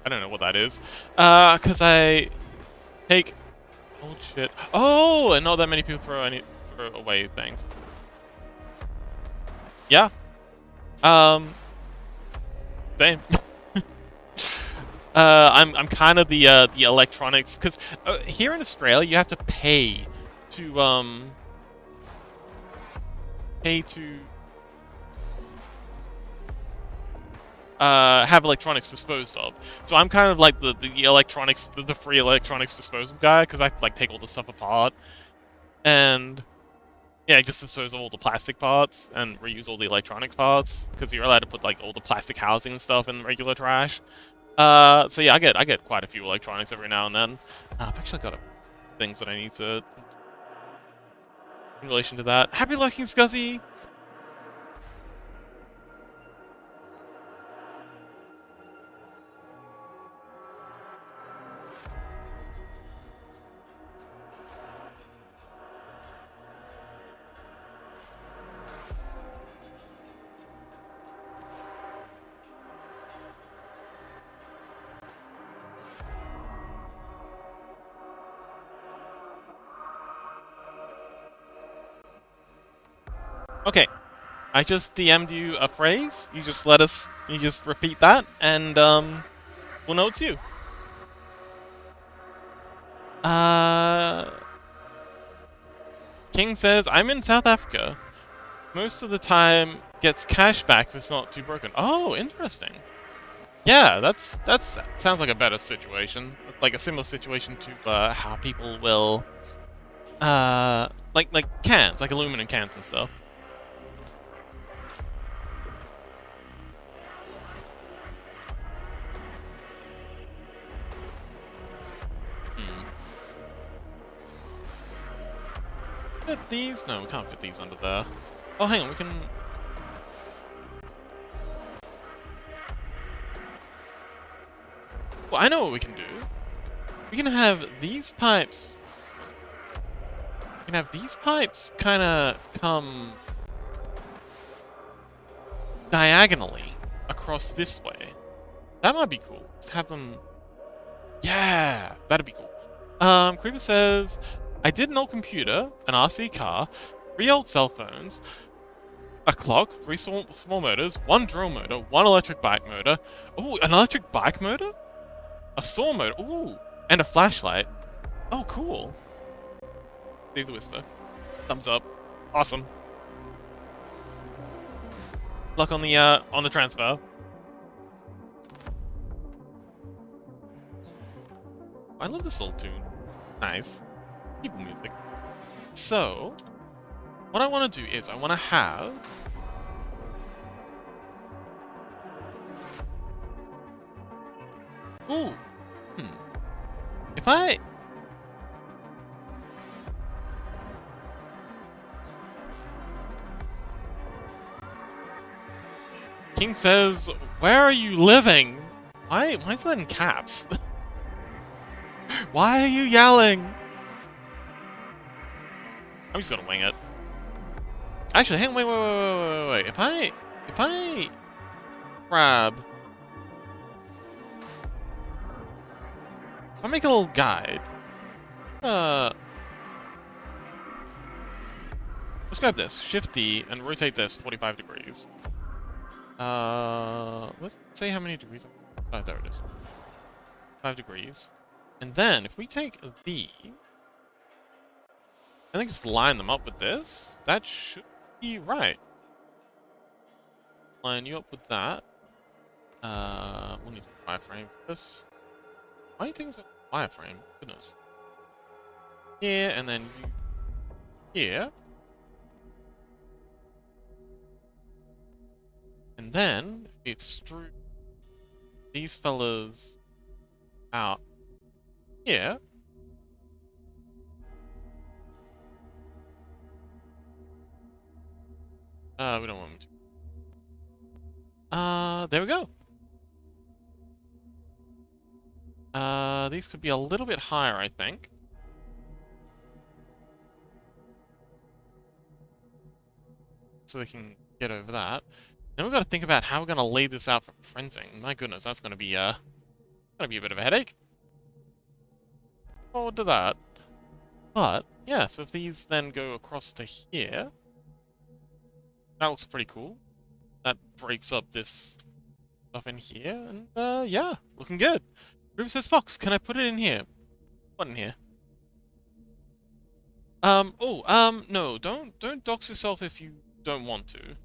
Speaker 1: I don't know what that is. Cause I take old shit. Oh, and not that many people throw away things. Yeah. Same. I'm kind of the electronics, because here in Australia you have to pay to have electronics disposed of. So I'm kind of like the electronics, the free electronics disposal guy, because I like take all the stuff apart and yeah, just dispose of all the plastic parts and reuse all the electronic parts, because you're allowed to put like all the plastic housing and stuff in regular trash. So yeah, I get quite a few electronics every now and then. I've actually got things that I need to in relation to that. Happy lurking, Scuzzy! Okay, I just DM'd you a phrase. You just repeat that, and we'll know it's you. King says, I'm in South Africa. Most of the time gets cash back if it's not too broken. Oh, interesting. Yeah, that's sounds like a better situation. Like a similar situation to how people will like cans, like aluminum cans and stuff. Fit these? No, we can't fit these under there. Oh, hang on, we can... Well, I know what we can do. We can have these pipes... We can have these pipes kind of come... diagonally across this way. That might be cool. Let's have them... Yeah! That'd be cool. Creeper says... I did an old computer, an RC car, 3 old cell phones, a clock, 3 small motors, 1 drill motor, 1 electric bike motor. Ooh, an electric bike motor? A saw motor. Ooh, and a flashlight. Oh, cool. Leave the whisper. Thumbs up. Awesome. Luck on the transfer. I love this little tune. Nice. People music. So, what I want to do is I want to have... Ooh. If I... King says, where are you living? Why is that in caps? Why are you yelling? I'm just gonna wing it. Actually, hang on, wait. If I grab... If I make a little guide... Let's grab this. Shift D and rotate this 45 degrees. Let's say how many degrees... Oh, there it is. 5 degrees. And then, if we take the... I think just line them up with this. That should be right. Line you up with that. We'll need a wireframe for this. Why are you taking a wireframe? Goodness. Here, and then you... Here. And then, if we extrude these fellas out here... we don't want them to. There we go. These could be a little bit higher, I think. so they can get over that. Then we've got to think about how we're going to lay this out for printing. My goodness, that's going to be a bit of a headache. Forward to that. But yeah, so if these then go across to here, that looks pretty cool. That breaks up this stuff in here, and yeah, looking good. Ruby says, Fox, can I put it in here? What in here? No, don't dox yourself if you don't want to.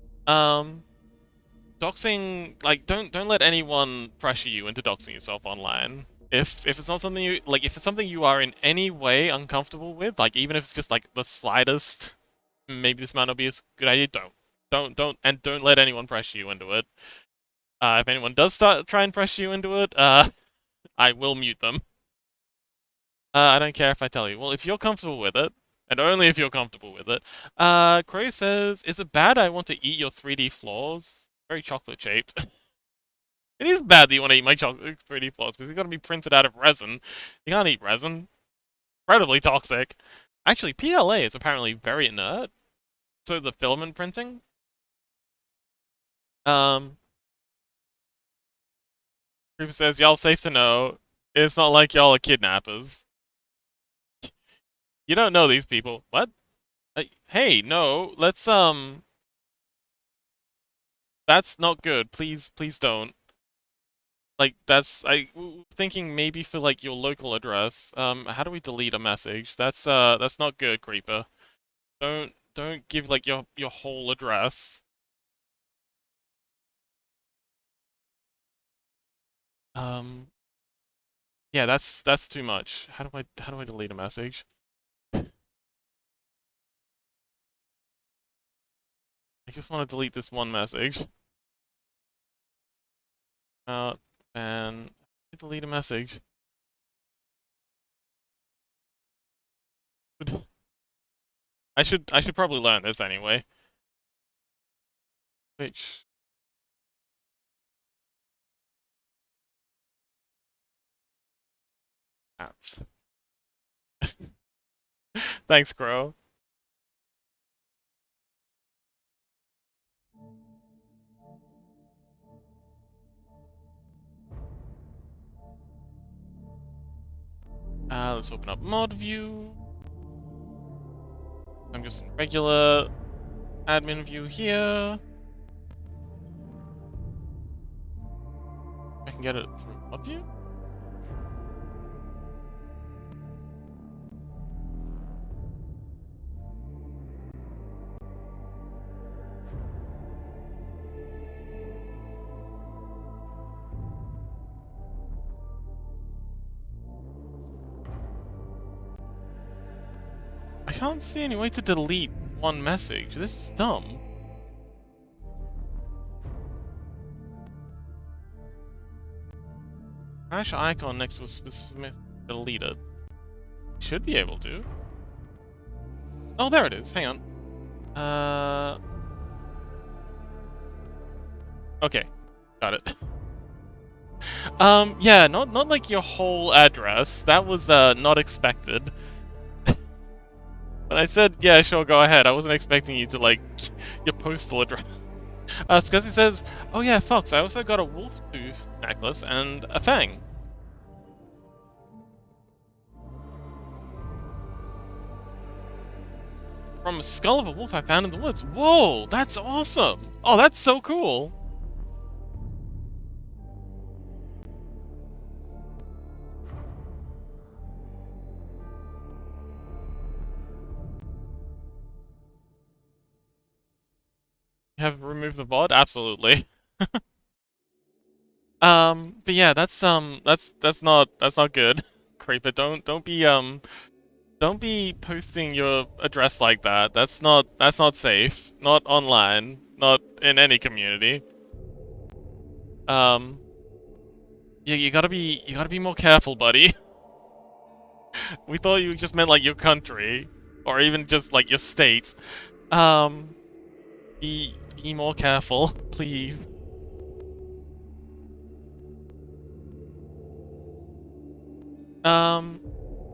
Speaker 1: Doxing, like, don't let anyone pressure you into doxing yourself online. If it's not something you, like, if it's something you are in any way uncomfortable with, like, even if it's just, like, the slightest, maybe this might not be a good idea, don't let anyone pressure you into it. If anyone does try and pressure you into it, I will mute them. I don't care if I tell you. Well, if you're comfortable with it, and only if you're comfortable with it. Crow says, is it bad I want to eat your 3D floors? Very chocolate shaped. It is bad that you want to eat my chocolate 3D floors, because they're going to be printed out of resin. You can't eat resin. Incredibly toxic. Actually, PLA is apparently very inert. So the filament printing. Creeper says, y'all safe to know. It's not like y'all are kidnappers. You don't know these people. What? Hey, no, let's, that's not good. Please don't. Like, thinking maybe for, like, your local address. How do we delete a message? That's not good, Creeper. Don't give, like, your whole address. Yeah, that's too much. How do I delete a message? I just want to delete this one message. And delete a message. I should probably learn this anyway. Which cats. Thanks, Crow. Let's open up mod view. I'm just in regular admin view here. I can get it through mod view. I can't see any way to delete one message. This is dumb. Crash icon next to a specific delete it. Should be able to. Oh, there it is. Hang on. Okay. Got it. Yeah, not like your whole address. That was, not expected. When I said, yeah, sure, go ahead, I wasn't expecting you to, like, your postal address. Scuzzy says, oh yeah, Fox, I also got a wolf tooth necklace and a fang. From a skull of a wolf I found in the woods. Whoa, that's awesome! Oh, that's so cool! Have removed the VOD? Absolutely. But yeah, that's not good. Creeper, don't be posting your address like that. That's not safe. Not online. Not in any community. Yeah, you gotta be more careful, buddy. We thought you just meant like your country, or even just like your state. Be more careful, please.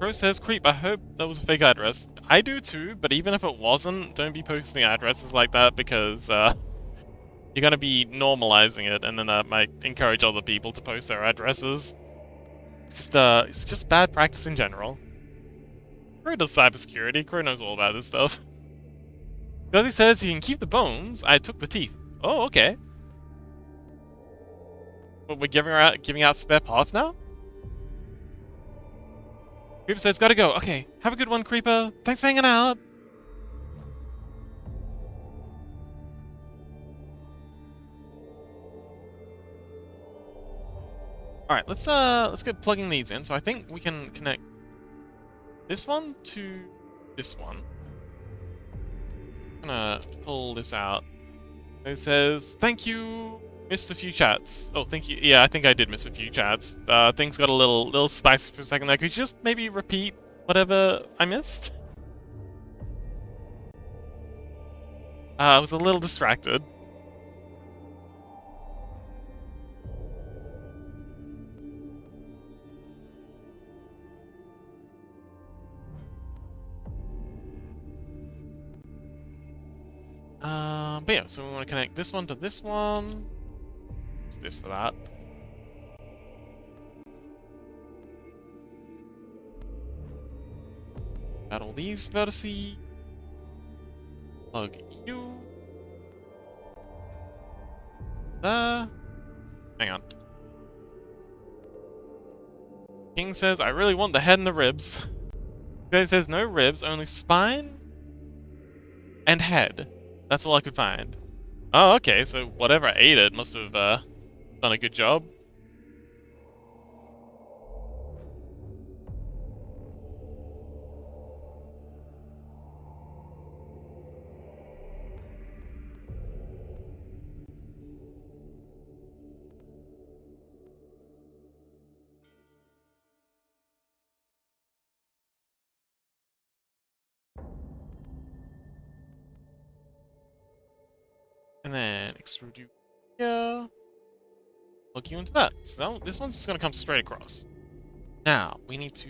Speaker 1: Pro says, Creep, I hope that was a fake address. I do too, but even if it wasn't, don't be posting addresses like that because you're gonna be normalizing it, and then that might encourage other people to post their addresses. It's just bad practice in general. Crow does cybersecurity. Crow knows all about this stuff. Because he says he can keep the bones, I took the teeth. Oh, okay. But we're giving out spare parts now? Creeper says, gotta go. Okay, have a good one, Creeper. Thanks for hanging out. Alright, let's get plugging these in. So I think we can connect this one to this one. I'm gonna pull this out. It says, thank you, missed a few chats. Oh, thank you. Yeah, I think I did miss a few chats. Things got a little spicy for a second there. Could you just maybe repeat whatever I missed? I was a little distracted. But yeah, so we want to connect this one to this one. What's this for that? Add all these vertices. Plug you. There. Hang on. King says, I really want the head and the ribs. It says no ribs, only spine and head. That's all I could find. Oh, okay, so whatever ate it must have done a good job. And then extrude you here. Plug you into that. So this one's just gonna come straight across. Now, we need to...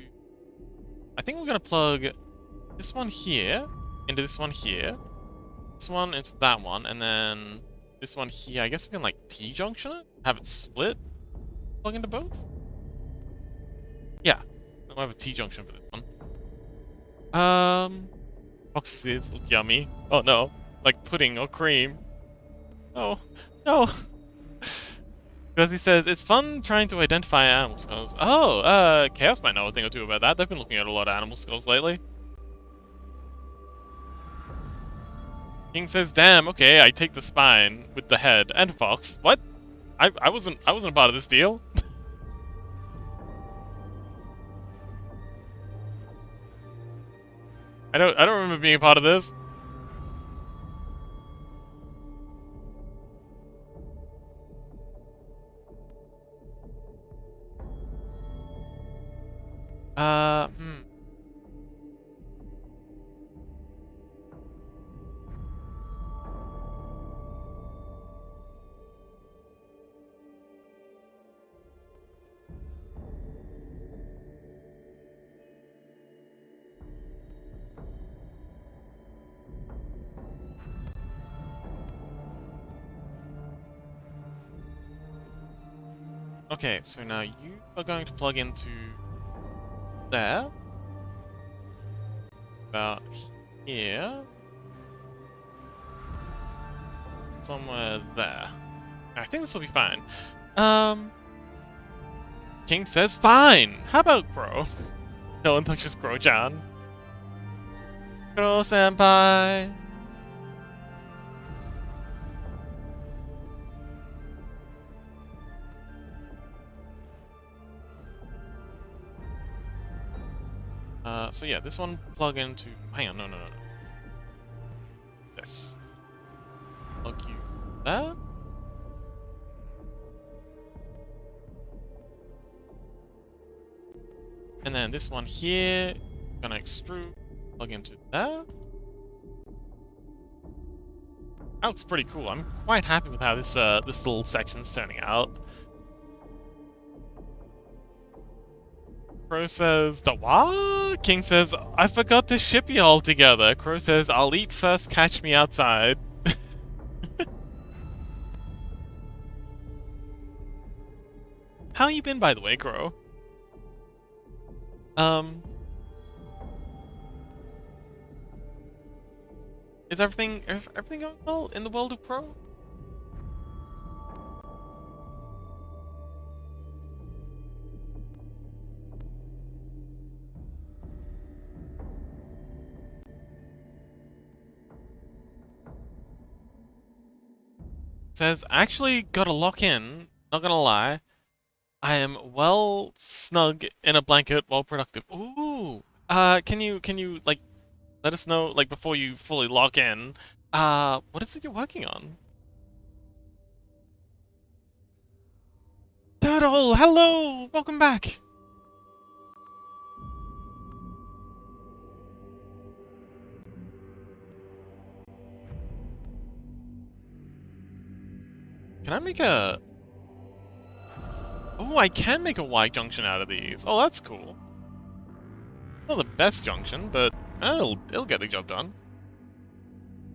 Speaker 1: I think we're gonna plug this one here into this one here. This one into that one, and then this one here. I guess we can like T-junction it? Have it split? Plug into both? Yeah. We'll have a T-junction for this one. Boxes look yummy. Oh no. Like pudding or cream. Oh, no. Because he says, it's fun trying to identify animal skulls. Oh, Chaos might know a thing or two about that. They've been looking at a lot of animal skulls lately. King says, damn, okay, I take the spine with the head and Fox. What? I wasn't a part of this deal. I don't remember being a part of this. Okay, so now you are going to plug into there. About here. Somewhere there. I think this will be fine. King says fine! How about Crow? No one touches Crow-chan. Crow-senpai! So yeah, this one plug into... Hang on, no. This. Plug you there. And then this one here, gonna extrude, plug into there. That looks pretty cool. I'm quite happy with how this little section's turning out. Crow says, the what? King says, I forgot to ship you all together. Crow says, I'll eat first, catch me outside. How you been, by the way, Crow? Is everything going well in the world of Crow? Says, actually gotta lock in, not gonna lie. I am well snug in a blanket while productive. Ooh! can you, like, let us know, like, before you fully lock in, what is it you're working on? Turtle, hello! Welcome back! Can I make a... Oh, I can make a Y junction out of these. Oh, that's cool. Not the best junction, but it'll get the job done.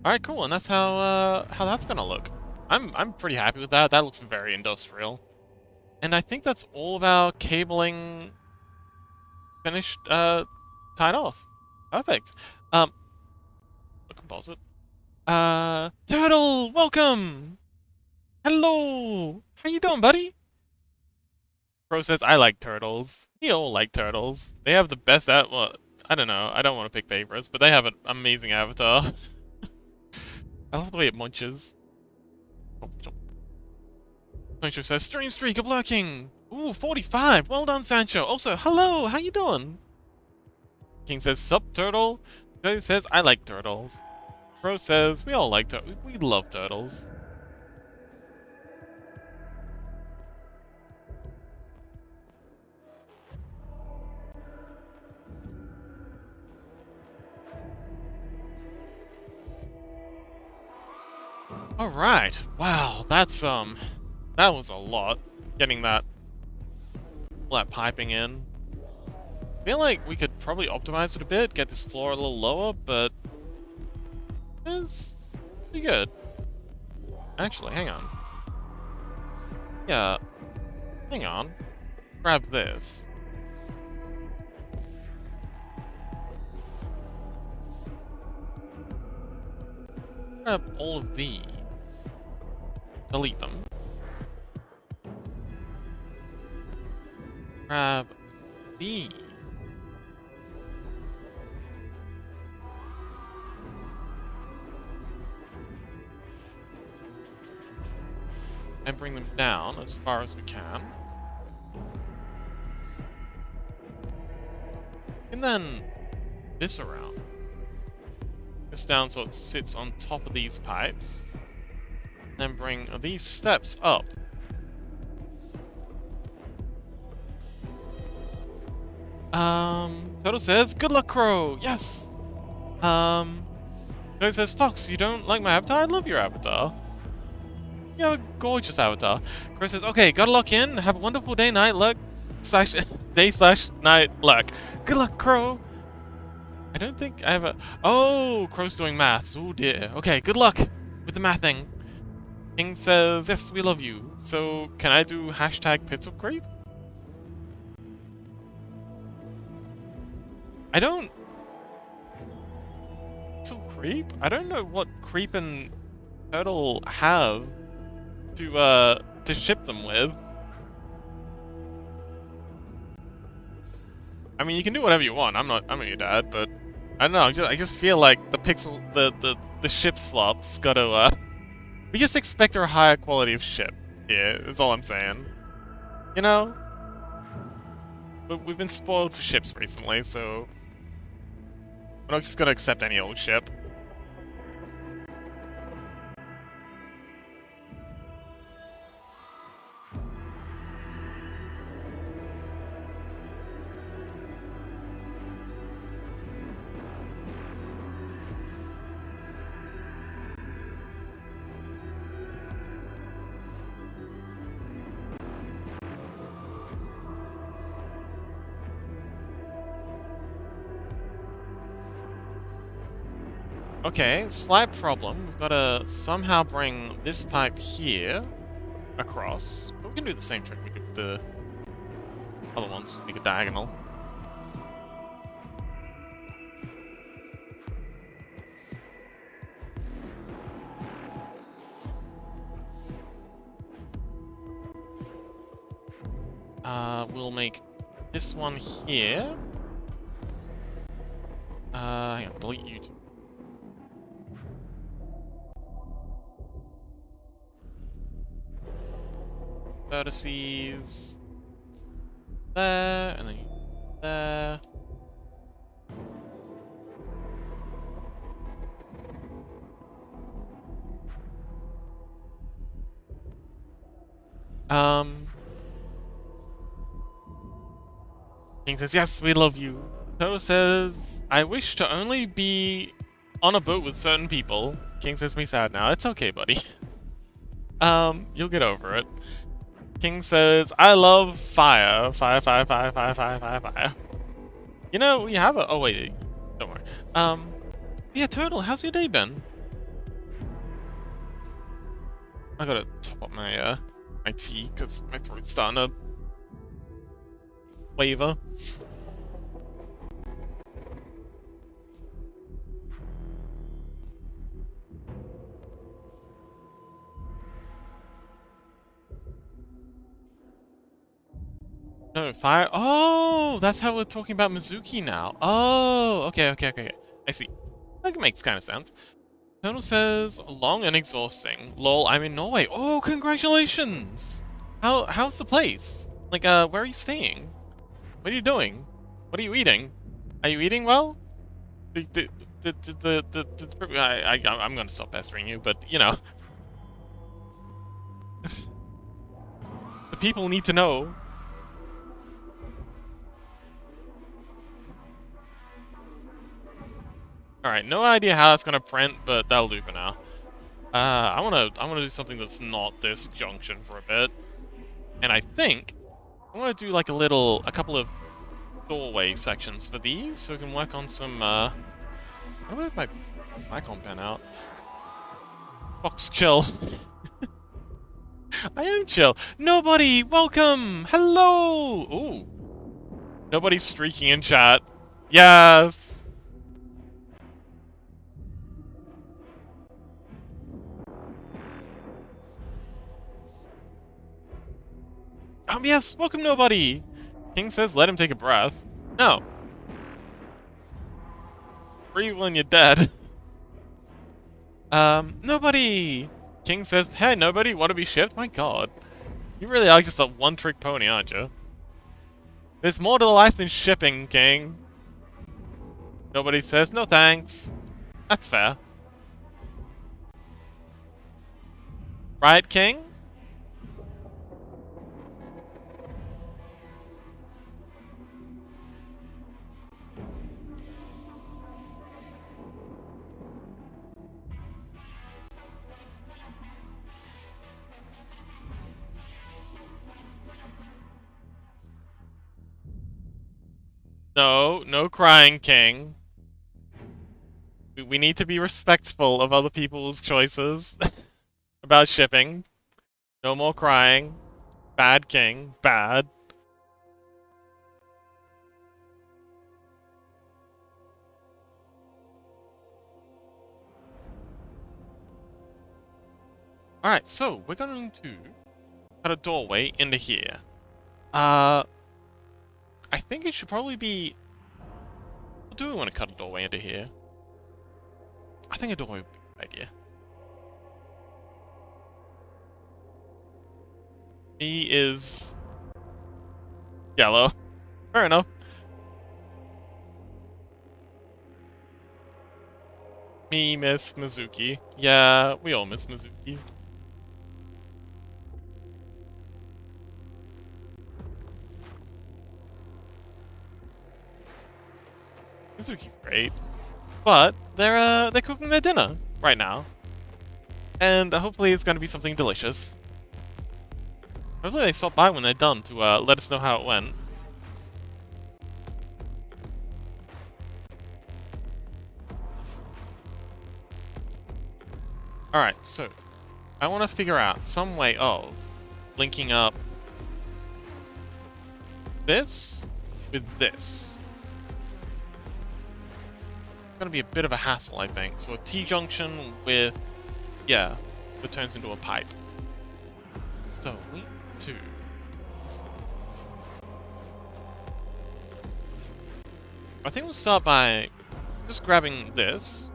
Speaker 1: Alright, cool, and that's how that's gonna look. I'm pretty happy with that. That looks very industrial. And I think that's all of our cabling finished, tied off. Perfect. I'll compose it. Turtle, welcome! Hello! How you doing, buddy? Pro says, I like turtles. We all like turtles. They have the best well, I don't know. I don't want to pick favorites, but they have an amazing avatar. I love the way it munches. Sancho says, stream streak of lurking! Ooh, 45! Well done, Sancho! Also, hello! How you doing? King says, sup, turtle? Joe says, I like turtles. Pro says, we all like turtles. We love turtles. Alright. Wow, that's, that was a lot. Getting all that piping in. I feel like we could probably optimize it a bit, get this floor a little lower, but it's pretty good. Actually, hang on. Yeah, hang on. Grab this. Grab all of these. Delete them. Grab these. And bring them down as far as we can. And then this around. This down so it sits on top of these pipes. Then bring these steps up. Toto says, good luck, Crow! Yes! Toto says, Fox, you don't like my avatar? I love your avatar. You have a gorgeous avatar. Crow says, okay, gotta lock in. Have a wonderful day, night, luck. Day/night, luck. Good luck, Crow! I don't think I have a... Oh, Crow's doing maths. Oh dear. Okay, good luck with the mathing. King says, yes, we love you. So, can I do #pixel creep? I don't... Pixel creep? I don't know what creep and turtle have to ship them with. I mean, you can do whatever you want. I'm not your dad, but I don't know. I just feel like the ship slops gotta we just expect a higher quality of ship. Yeah, that's all I'm saying. You know, but we've been spoiled for ships recently, so we're not just gonna accept any old ship. Okay, slight problem. We've got to somehow bring this pipe here across. But we can do the same trick we did with the other ones. Just make a diagonal. We'll make this one here. Hang on, delete you two. Vertices. There, and then there. King says, yes, we love you. Toto says, I wish to only be on a boat with certain people. King says, me sad now. It's okay, buddy. You'll get over it. King says, I love fire. Fire, fire, fire, fire, fire, fire, fire. You know, we have a... Oh, wait. Don't worry. Yeah, Turtle, how's your day been? I gotta top up my, my tea, because my throat's starting to waver. No, fire. Oh, that's how we're talking about Mizuki now. Oh, okay, okay, okay. I see. That makes kind of sense. Colonel says, long and exhausting. Lol, I'm in Norway. Oh, congratulations! How's the place? Like, where are you staying? What are you doing? What are you eating? Are you eating well? I'm gonna stop pestering you, but, you know. The people need to know. Alright, no idea how that's gonna print, but that'll do for now. I wanna do something that's not this junction for a bit. And I think I wanna do like a couple of doorway sections for these, so we can work on some, I have my icon pen out. Box chill. I am chill. Nobody, welcome! Hello! Ooh. Nobody's streaking in chat. Yes! Yes, welcome nobody! King says let him take a breath. No. Breathe when you're dead. Nobody! King says, hey, nobody, want to be shipped? My god. You really are just a one-trick pony, aren't you? There's more to life than shipping, King. Nobody says, no thanks. That's fair. Right, King? No, no crying, King. We need to be respectful of other people's choices about shipping. No more crying. Bad, King. Bad. Alright, so we're going to cut a doorway into here. I think it should probably be... Do we want to cut a doorway into here? I think a doorway would be a good idea. He is... yellow. Fair enough. Me miss Mizuki. Yeah, we all miss Mizuki. Mizuki's great, but they're cooking their dinner right now, and hopefully it's going to be something delicious. Hopefully they stop by when they're done to let us know how it went. Alright, so I want to figure out some way of linking up this with this. It's gonna be a bit of a hassle, I think. So a T-junction with, yeah, that turns into a pipe. So we need to... I think we'll start by just grabbing this.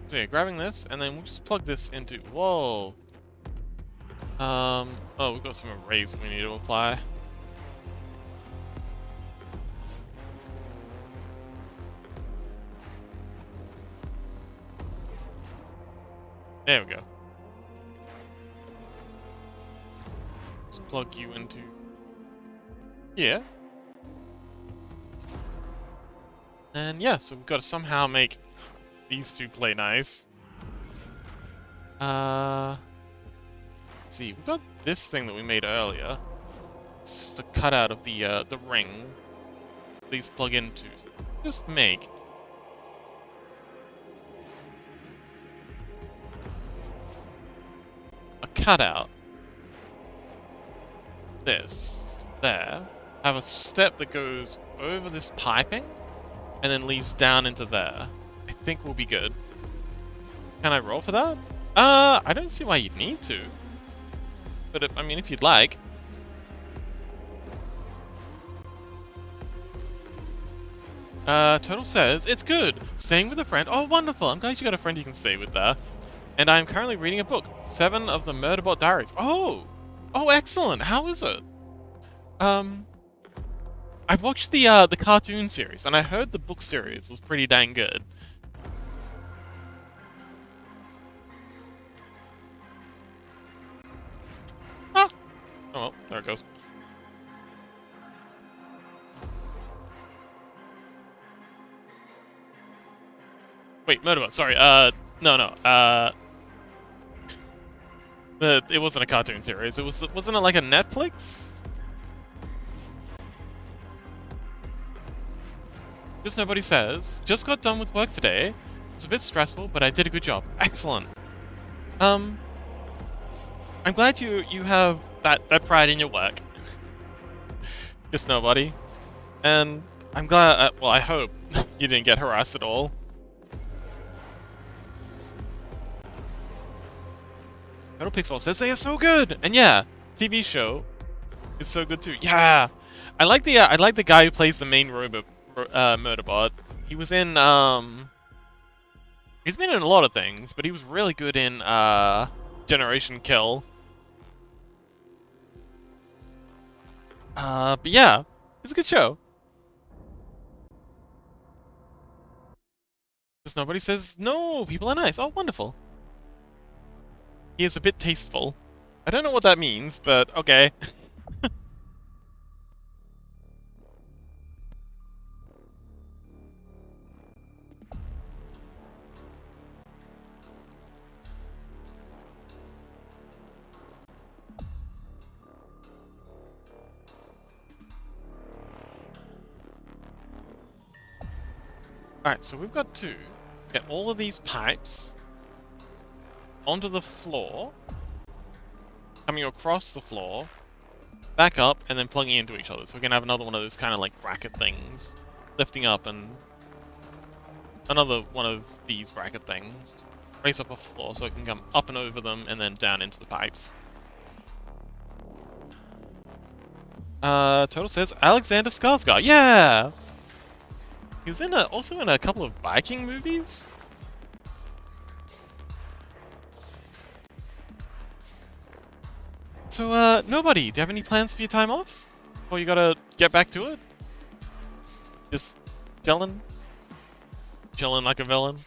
Speaker 1: So yeah, grabbing this, and then we'll just plug this into... Whoa! Oh, we've got some arrays that we need to apply. There we go. Let's plug you into here. And yeah, so we've got to somehow make these two play nice. Let's see, we've got this thing that we made earlier. It's just a cutout of the ring. These plug into. So just make a cutout. This there. Have a step that goes over this piping, and then leads down into there. I think we'll be good. Can I roll for that? I don't see why you'd need to. But, I mean, if you'd like. Total says, it's good. Staying with a friend. Oh, wonderful. I'm glad you got a friend you can stay with there. And I'm currently reading a book. 7 of the Murderbot Diaries. Oh! Oh, excellent. How is it? I watched the cartoon series, and I heard the book series was pretty dang good. Ah! Oh, well, there it goes. Wait, Murderbot, sorry, no. It wasn't a cartoon series, wasn't it like a Netflix? Just nobody says. Just got done with work today. It was a bit stressful, but I did a good job. Excellent. I'm glad you have that pride in your work. Just nobody. And I'm glad, well, I hope you didn't get harassed at all. Metal Pixel says they are so good! And yeah, TV show is so good too. Yeah! I like the guy who plays the main robot. Murderbot. He was in, he's been in a lot of things, but he was really good in, Generation Kill. But yeah, it's a good show. Just nobody says, no, people are nice. Oh, wonderful. He is a bit tasteful. I don't know what that means, but okay. Alright, so we've got to get all of these pipes onto the floor, coming across the floor, back up, and then plugging into each other. So we can have another one of those kind of like bracket things, lifting up, and another one of these bracket things. Raise up a floor so it can come up and over them, and then down into the pipes. Total says Alexander Skarsgård. Yeah! He was also in a couple of Viking movies? So, nobody, do you have any plans for your time off? Or you gotta get back to it? Just chilling? Chilling like a villain?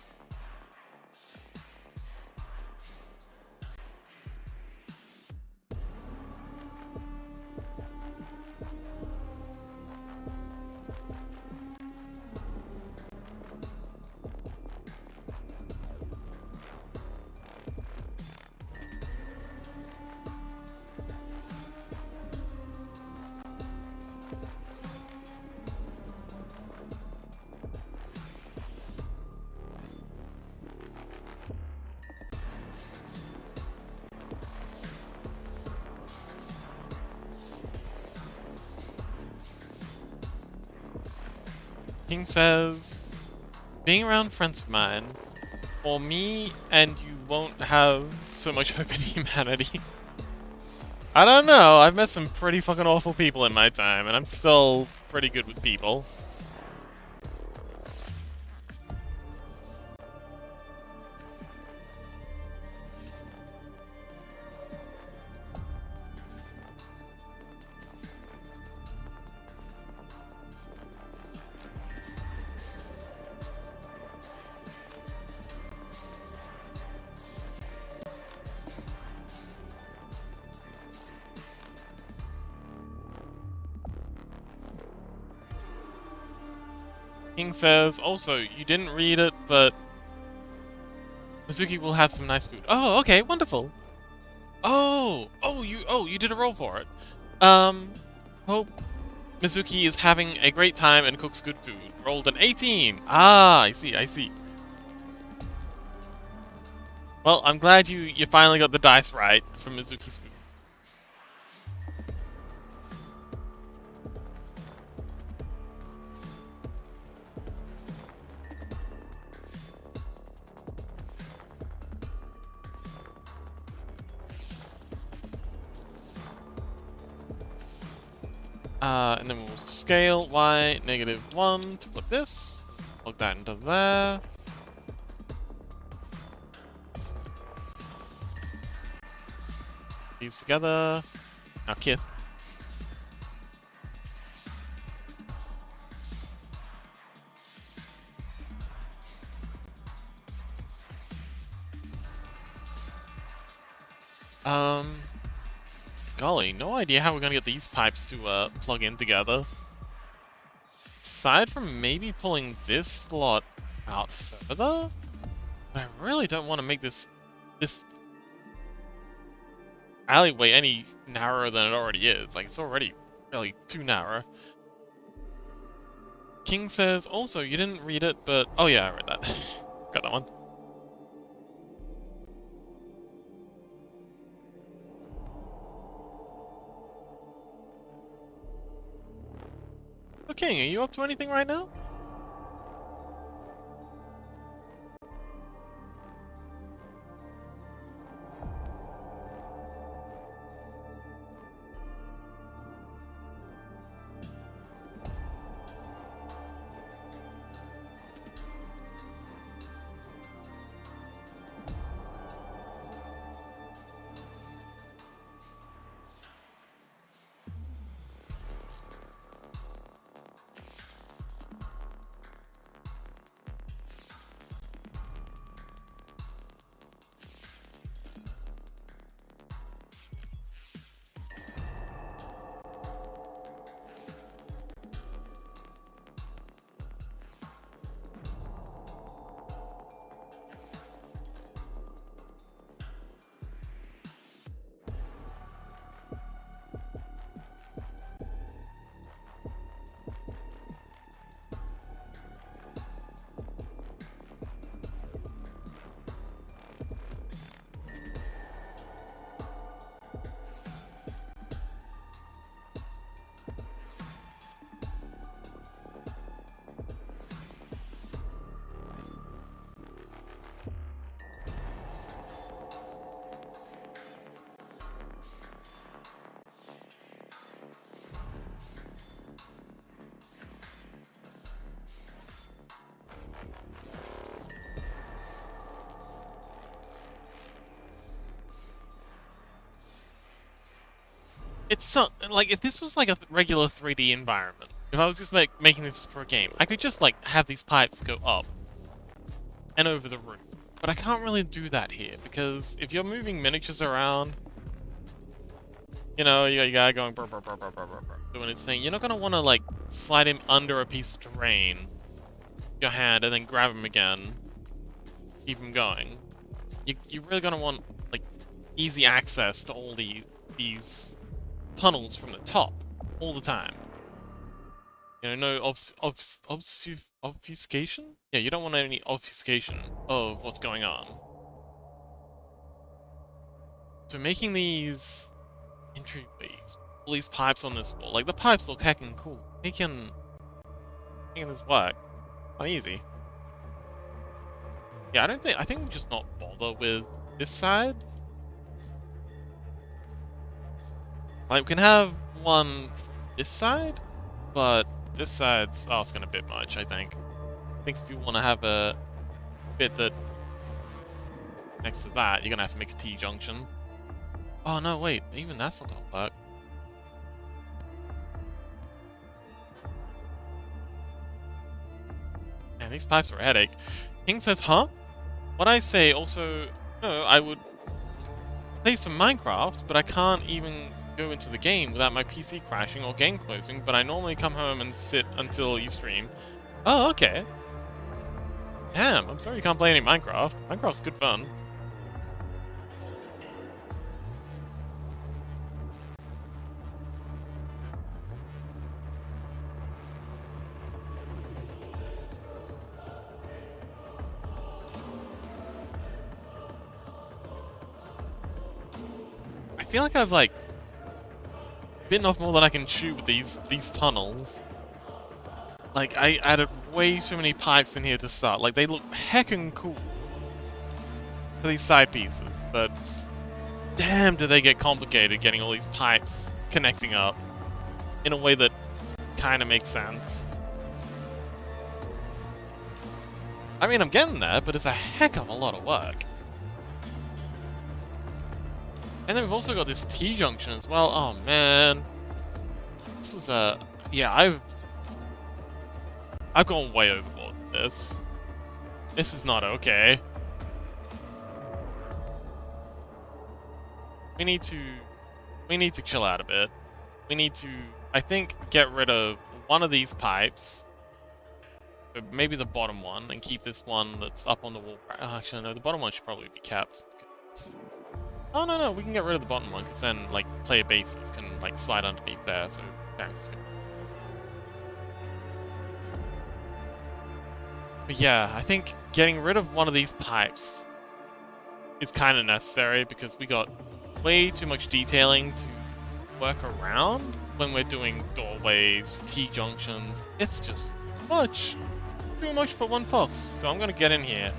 Speaker 1: King says, being around friends of mine, for me and you won't have so much hope in humanity. I don't know, I've met some pretty fucking awful people in my time, and I'm still pretty good with people. King says, also, you didn't read it, but Mizuki will have some nice food. Oh, okay, wonderful. You did a roll for it. Hope Mizuki is having a great time and cooks good food. Rolled an 18. Ah, I see. Well, I'm glad you finally got the dice right for Mizuki's food. And then we'll scale y -1 to put this. Plug that into there. These together. Now Kith. Golly, no idea how we're gonna get these pipes to plug in together. Aside from maybe pulling this slot out further, but I really don't want to make this alleyway any narrower than it already is. Like, it's already really too narrow. King says, also, you didn't read it, but... Oh yeah, I read that. Got that one. So King, are you up to anything right now? It's so, like, if this was like a regular 3D environment, if I was just making this for a game, I could just, like, have these pipes go up and over the roof. But I can't really do that here, because if you're moving miniatures around, you know, you got your guy going brr, brr, brr, brr, brr, brr, brr, doing its thing, you're not going to want to, like, slide him under a piece of terrain, your hand, and then grab him again, keep him going. You're really going to want, like, easy access to all these tunnels from the top all the time. You know, no obfuscation? Yeah, you don't want any obfuscation of what's going on. So making these entryways, all these pipes on this wall, like the pipes look heckin' cool. Making making this work. Not easy. Yeah, I think we just not bother with this side. Like, we can have one this side, but this side's asking a bit much, I think. I think if you want to have a bit that next to that, you're gonna have to make a T-junction. Oh no, wait, even that's not gonna work. Man, these pipes are a headache. King says, huh? What I say also, no, I would play some Minecraft, but I can't even go into the game without my PC crashing or game closing, but I normally come home and sit until you stream. Oh, okay. Damn, I'm sorry you can't play any Minecraft. Minecraft's good fun. I feel like I've, like, bitten off more than I can chew with these tunnels. Like, I added way too many pipes in here to start. Like, they look heckin' cool for these side pieces, but damn do they get complicated getting all these pipes connecting up in a way that kind of makes sense. I mean, I'm getting there, but it's a heck of a lot of work. And then we've also got this T-junction as well. Oh, man. This was a... Yeah, I've gone way overboard with this. This is not okay. We need to chill out a bit. We need to, I think, get rid of one of these pipes. Maybe the bottom one, and keep this one that's up on the wall. Actually, no, the bottom one should probably be kept. Oh, no, we can get rid of the bottom one, because then, like, player bases can, like, slide underneath there, so... But yeah, I think getting rid of one of these pipes is kind of necessary, because we got way too much detailing to work around when we're doing doorways, T-junctions. It's just too much for one fox. So I'm going to get in here.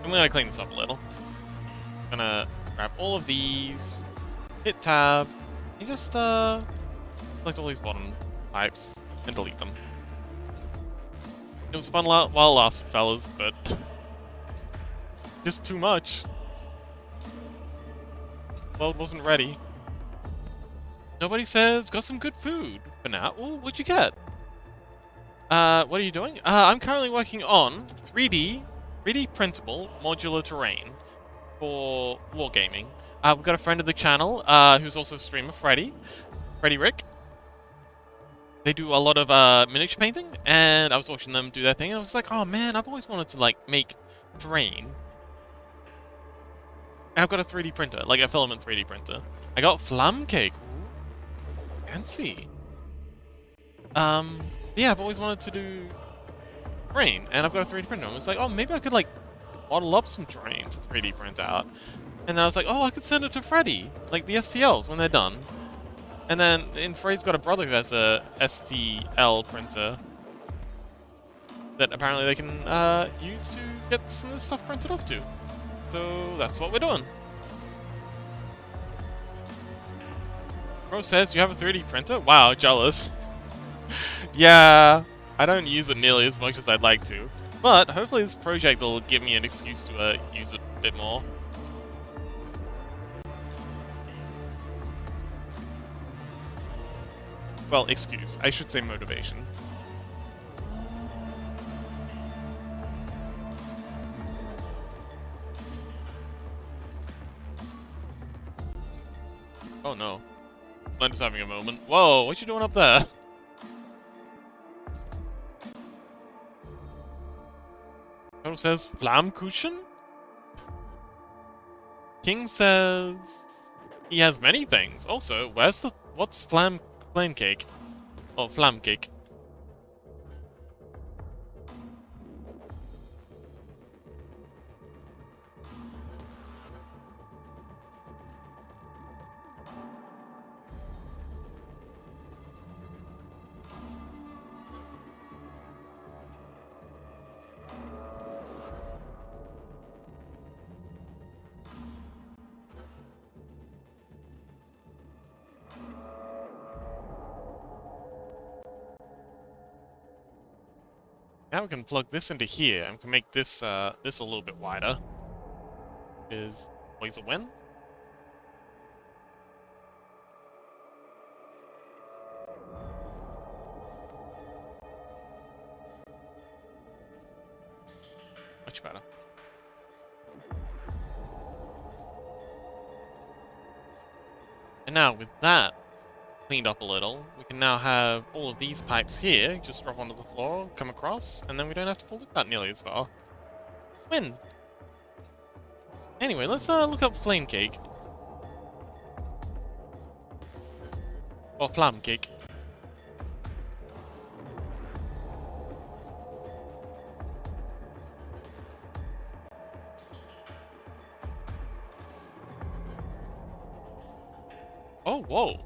Speaker 1: I'm going to clean this up a little. I'm going to grab all of these, hit tab, and just select all these bottom pipes and delete them. It was fun while it lasted, fellas, but just too much. Well, it wasn't ready. Nobody says, got some good food for now. Ooh, what'd you get? What are you doing? I'm currently working on 3D printable modular terrain for wargaming. We've got a friend of the channel, who's also a streamer, Freddy Rick. They do a lot of miniature painting, and I was watching them do their thing, and I was like, oh man, I've always wanted to like make terrain. And I've got a 3D printer, like a filament 3D printer. I got flam cake. Ooh, fancy. Yeah, I've always wanted to do terrain, and I've got a 3D printer. I was like, oh, maybe I could like model up some terrain to 3D print out. And then I was like, oh, I could send it to Freddy, like the STLs when they're done. And then, Freddy's got a brother who has a STL printer that apparently they can use to get some of this stuff printed off to. So that's what we're doing. Bro says you have a 3D printer? Wow, jealous. Yeah, I don't use it nearly as much as I'd like to. But hopefully this project will give me an excuse to use it a bit more. Well, excuse. I should say motivation. Oh no. I'm just having a moment. Whoa, what you doing up there? Total says Flammkuchen? King says he has many things. Also, what's flame cake? Oh, flam cake. Now we can plug this into here and we can make this this a little bit wider. Is always a win. Much better. And now with that cleaned up a little, we can now have all of these pipes here just drop onto the floor, come across, and then we don't have to pull this out nearly as far. Win! Anyway, let's look up flame cake. Or flam cake. Oh, whoa.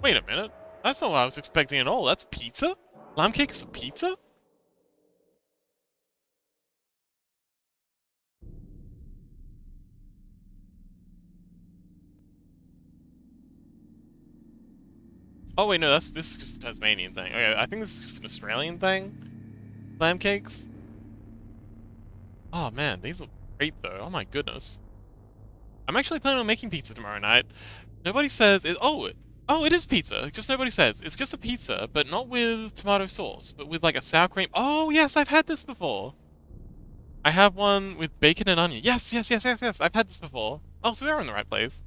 Speaker 1: Wait a minute. That's not what I was expecting at all. That's pizza? Lamb cake is a pizza? Oh wait, no, this is just a Tasmanian thing. Okay, I think this is just an Australian thing. Lamb cakes. Oh man, these look great though. Oh my goodness. I'm actually planning on making pizza tomorrow night. Nobody says it. Oh, it is pizza. Just nobody says it's just a pizza, but not with tomato sauce, but with like a sour cream. Oh yes, I've had this before. I have one with bacon and onion. Yes, yes, yes, yes, yes. I've had this before. Oh, so we are in the right place.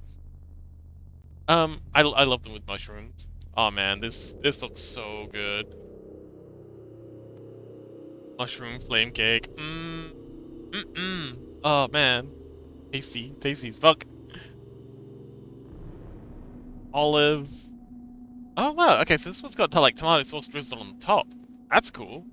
Speaker 1: I love them with mushrooms. Oh man, this looks so good. Mushroom flame cake. Oh man, tasty, tasty as fuck. Olives. Oh wow, okay, so this one's got like tomato sauce drizzled on the top. That's cool.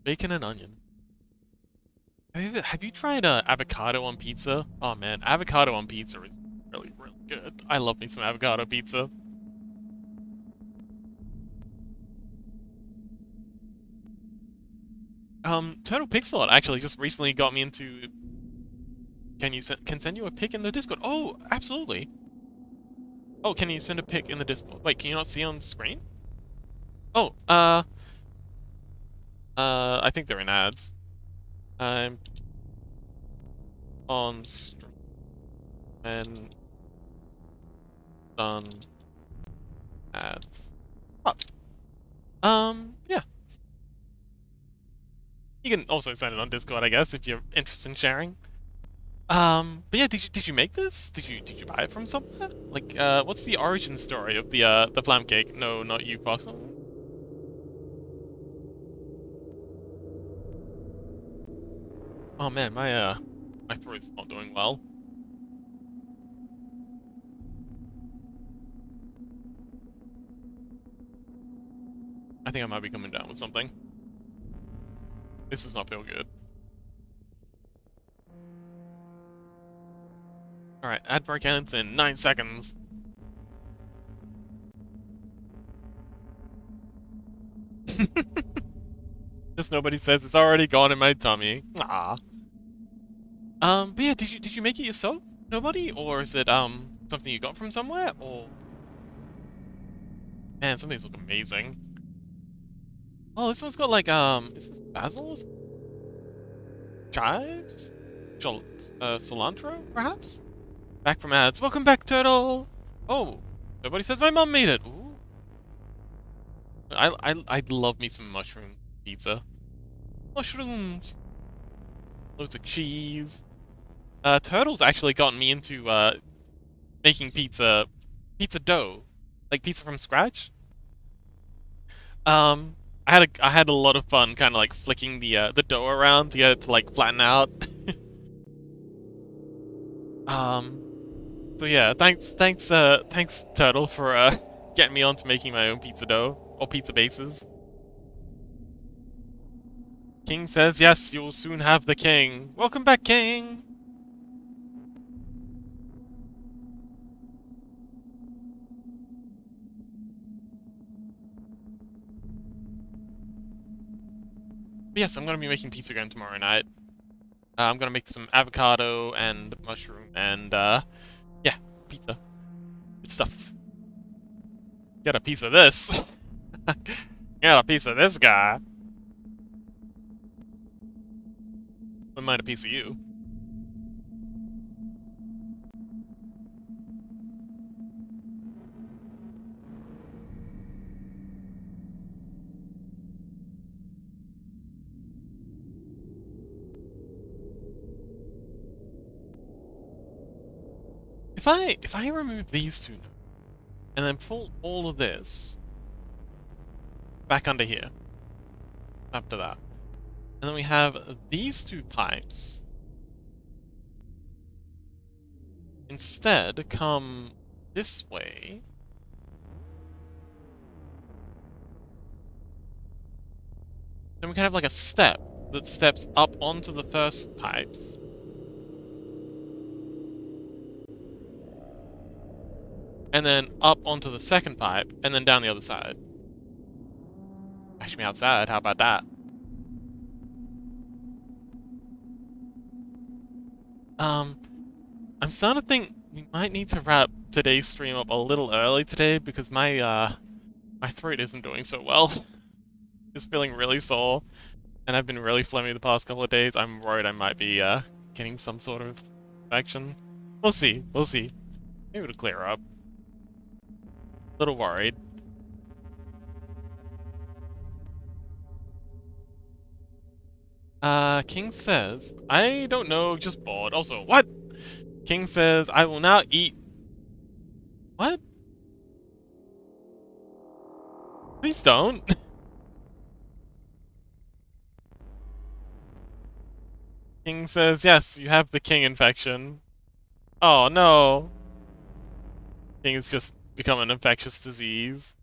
Speaker 1: Bacon and onion. Have you tried avocado on pizza? Oh man, avocado on pizza is really, really good. I love me some avocado pizza. Turtle Pixel actually just recently got me into. Can send you a pic in the Discord? Oh, absolutely. Oh, can you send a pic in the Discord? Wait, can you not see on screen? Oh, I think they're in ads. I'm on stream and done ads. Oh. Yeah. You can also send it on Discord, I guess, if you're interested in sharing. But yeah, did you make this? Did you buy it from somewhere? Like, what's the origin story of the flam cake? No, not you, Fox. Oh man, my throat's not doing well. I think I might be coming down with something. This does not feel good. Alright, ad break ends in 9 seconds. Just nobody says it's already gone in my tummy. Ah. But yeah, did you make it yourself? Nobody? Or is it, something you got from somewhere? Or... Man, some of these look amazing. Oh, this one's got like, is this basil? Chives? Cilantro, perhaps? Back from ads. Welcome back, Turtle! Oh, nobody says my mom made it. Ooh. I'd love me some mushroom pizza. Mushrooms! Loads of cheese. Turtle's actually gotten me into, making pizza dough. Like pizza from scratch. I had a lot of fun kind of like flicking the dough around to get it to like flatten out. um, so yeah, thanks Turtle for getting me onto making my own pizza dough or pizza bases. King says yes, you'll soon have the king. Welcome back, King. But yes, I'm gonna be making pizza again tomorrow night. I'm gonna make some avocado and mushroom and, yeah, pizza. Good stuff. Get a piece of this. Get a piece of this guy. Wouldn't mind a piece of you. If I remove these two and then pull all of this back under here, after that, and then we have these two pipes instead come this way. Then we can have like a step that steps up onto the first pipes. And then up onto the second pipe, and then down the other side. Bash me outside, how about that? I'm starting to think we might need to wrap today's stream up a little early today because my throat isn't doing so well. It's feeling really sore, and I've been really phlegmy the past couple of days. I'm worried I might be getting some sort of infection. We'll see, we'll see. Maybe it'll clear up. A little worried. King says, I don't know, just bored. Also, what? King says, I will now eat... What? Please don't. King says, yes, you have the king infection. Oh, no. King has just become an infectious disease.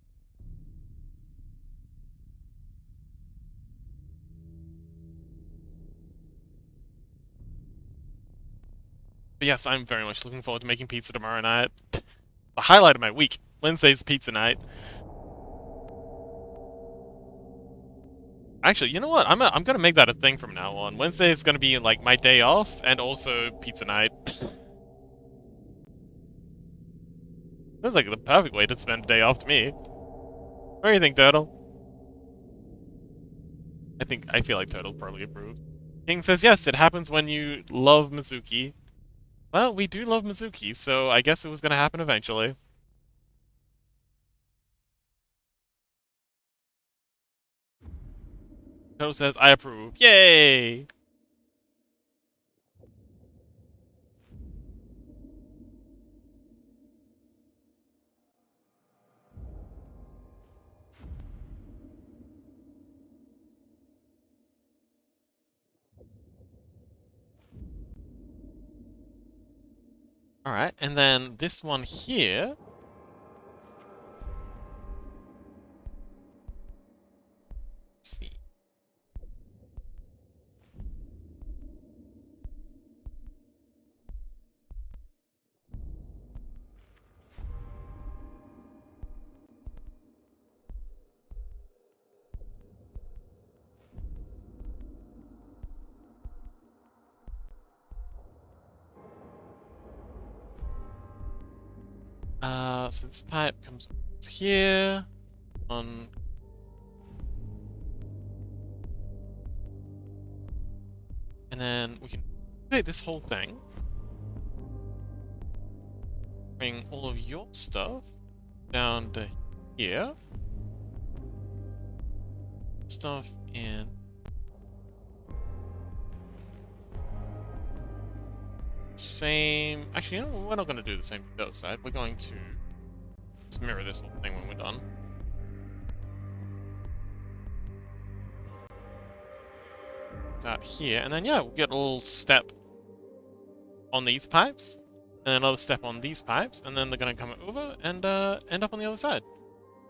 Speaker 1: But yes, I'm very much looking forward to making pizza tomorrow night. The highlight of my week. Wednesday's pizza night. Actually, you know what? I'm gonna make that a thing from now on. Wednesday is gonna be like my day off and also pizza night. That's like the perfect way to spend a day off to me. What do you think, Turtle? I feel like Turtle probably approves. King says yes, it happens when you love Mizuki. Well, we do love Mizuki, so I guess it was gonna happen eventually. Turtle says I approve. Yay! Alright, and then this one here. Let's see. So this pipe comes here on. And then we can take this whole thing. Bring all of your stuff down to here. Stuff in. Same. Actually, you know, we're not going to do the same to the other side. We're going to just mirror this whole thing when we're done. Out here, and then yeah, we'll get a little step on these pipes, and another step on these pipes, and then they're gonna come over and end up on the other side.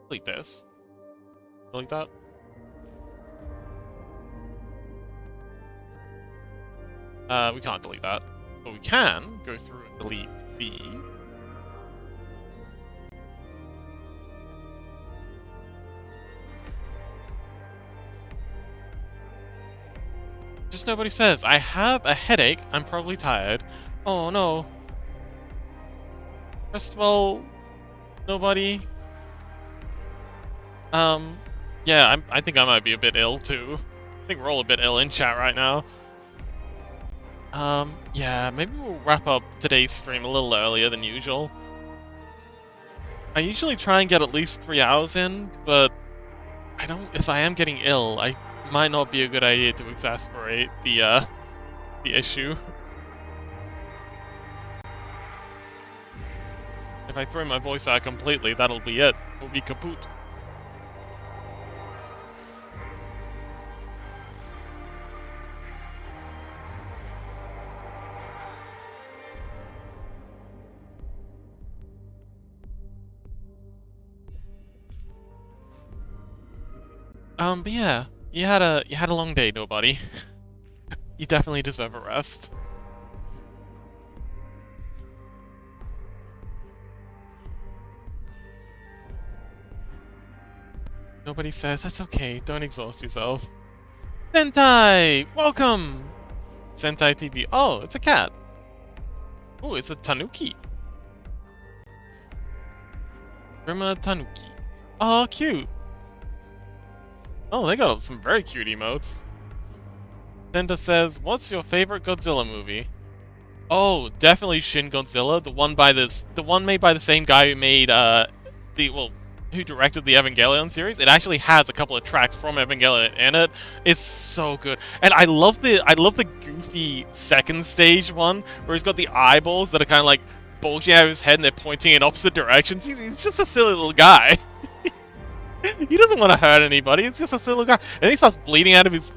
Speaker 1: Delete this. Delete that. We can't delete that, but we can go through and delete the. Just nobody says. I have a headache. I'm probably tired. Oh no. First of all, nobody. Yeah, I think I might be a bit ill too. I think we're all a bit ill in chat right now. Yeah, maybe we'll wrap up today's stream a little earlier than usual. I usually try and get at least 3 hours in, but if I am getting ill, I might not be a good idea to exasperate the issue. If I throw my voice out completely, that'll be it. We'll be kaput. But yeah, you had a long day, nobody. You definitely deserve a rest. Nobody says, that's okay, don't exhaust yourself. Sentai! Welcome! Sentai TV. Oh, it's a cat. Oh, it's a tanuki. Rima tanuki. Oh, cute. Oh, they got some very cute emotes. Senta says, what's your favorite Godzilla movie? Oh, definitely Shin Godzilla, the one made by the same guy who made who directed the Evangelion series. It actually has a couple of tracks from Evangelion in it. It's so good. And I love the goofy second stage one where he's got the eyeballs that are kind of like bulging out of his head and they're pointing in opposite directions. He's just a silly little guy. He doesn't want to hurt anybody. It's just a silly guy, and he starts bleeding out of his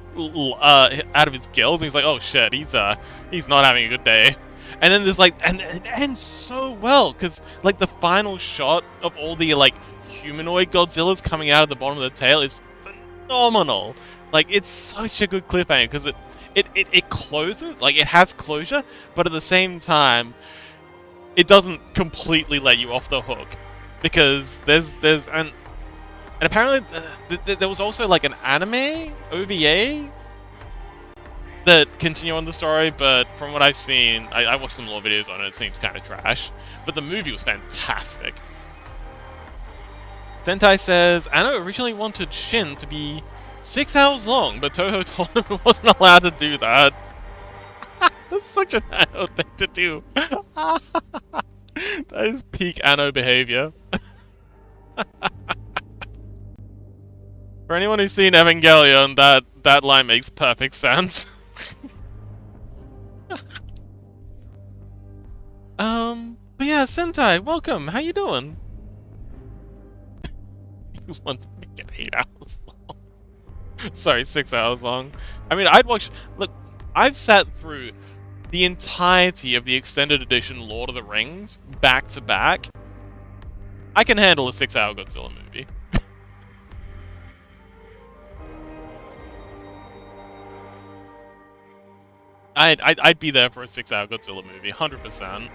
Speaker 1: gills. And he's like, "Oh shit, he's not having a good day." And then there's like, and it ends so well because like the final shot of all the like humanoid Godzillas coming out of the bottom of the tail is phenomenal. Like it's such a good cliffhanger because it closes, like it has closure, but at the same time, it doesn't completely let you off the hook because and apparently, there was also like an anime OVA that continue on the story, but from what I've seen, I watched some more videos on it. It seems kind of trash, but the movie was fantastic. Sentai says Anno originally wanted Shin to be 6 hours long, but Toho told him he wasn't allowed to do that. That's such an Anno thing to do. That is peak Anno behavior. For anyone who's seen Evangelion, that line makes perfect sense. But yeah, Sentai, welcome. How you doing? You want to make it 8 hours long? Sorry, 6 hours long. I mean, Look, I've sat through the entirety of the extended edition Lord of the Rings back to back. I can handle a 6-hour Godzilla movie. I'd be there for a 6-hour Godzilla movie, 100%.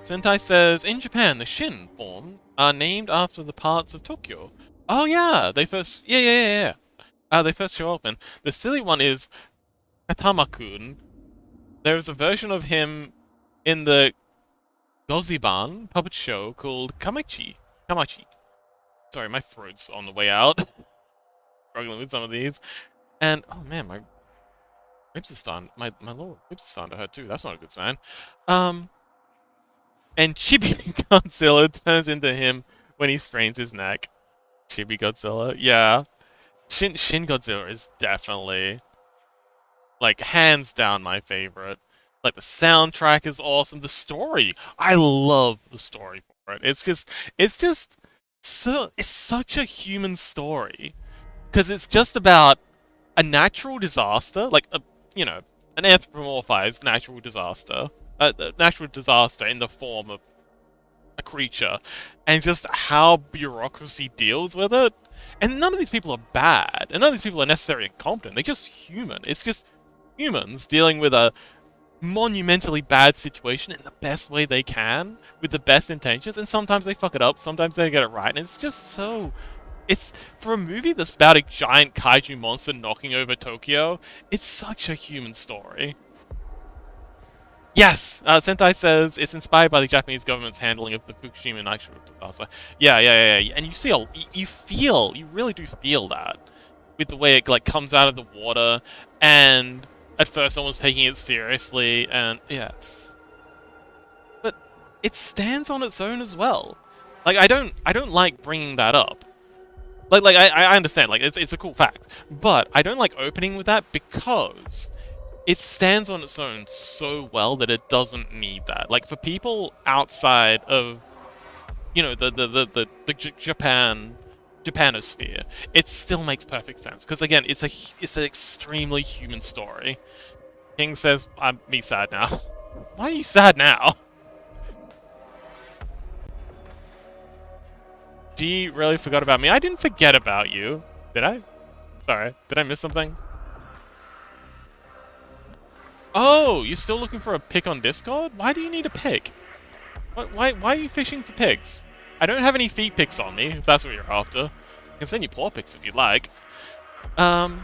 Speaker 1: Sentai says, in Japan, the Shin form are named after the parts of Tokyo. Oh yeah, they first show up, and the silly one is Katama-kun. There is a version of him in the Goziban puppet show called Kamachi. Sorry, my throat's on the way out. Struggling with some of these. And, oh man, my ribs are starting, my lower ribs are starting to hurt too. That's not a good sign. And Chibi Godzilla turns into him when he strains his neck. Chibi Godzilla, yeah. Shin Godzilla is definitely, like, hands down my favorite. Like, the soundtrack is awesome. The story, I love the story for it. It's such a human story. Because it's just about a natural disaster, like an anthropomorphized natural disaster, in the form of a creature, and just how bureaucracy deals with it. And none of these people are bad, and none of these people are necessarily incompetent. They're just human. It's just humans dealing with a monumentally bad situation in the best way they can, with the best intentions, and sometimes they fuck it up, sometimes they get it right, and it's just so It's for a movie that's about a giant kaiju monster knocking over Tokyo. It's such a human story. Yes, Sentai says it's inspired by the Japanese government's handling of the Fukushima natural disaster. Yeah. And you see, you really do feel that with the way it like comes out of the water, and at first someone's taking it seriously, and yeah, but it stands on its own as well. Like I don't like bringing that up. I understand, like it's a cool fact, but I don't like opening with that because it stands on its own so well that it doesn't need that. Like for people outside of, you know, the Japanosphere, it still makes perfect sense because again, it's an extremely human story. King says, "I'm me sad now." Why are you sad now? She really forgot about me. I didn't forget about you. Did I? Sorry, did I miss something? Oh, you're still looking for a pick on Discord? Why do you need a pick? Why are you fishing for pigs? I don't have any feet pics on me, if that's what you're after. I can send you paw pics if you'd like. Sentai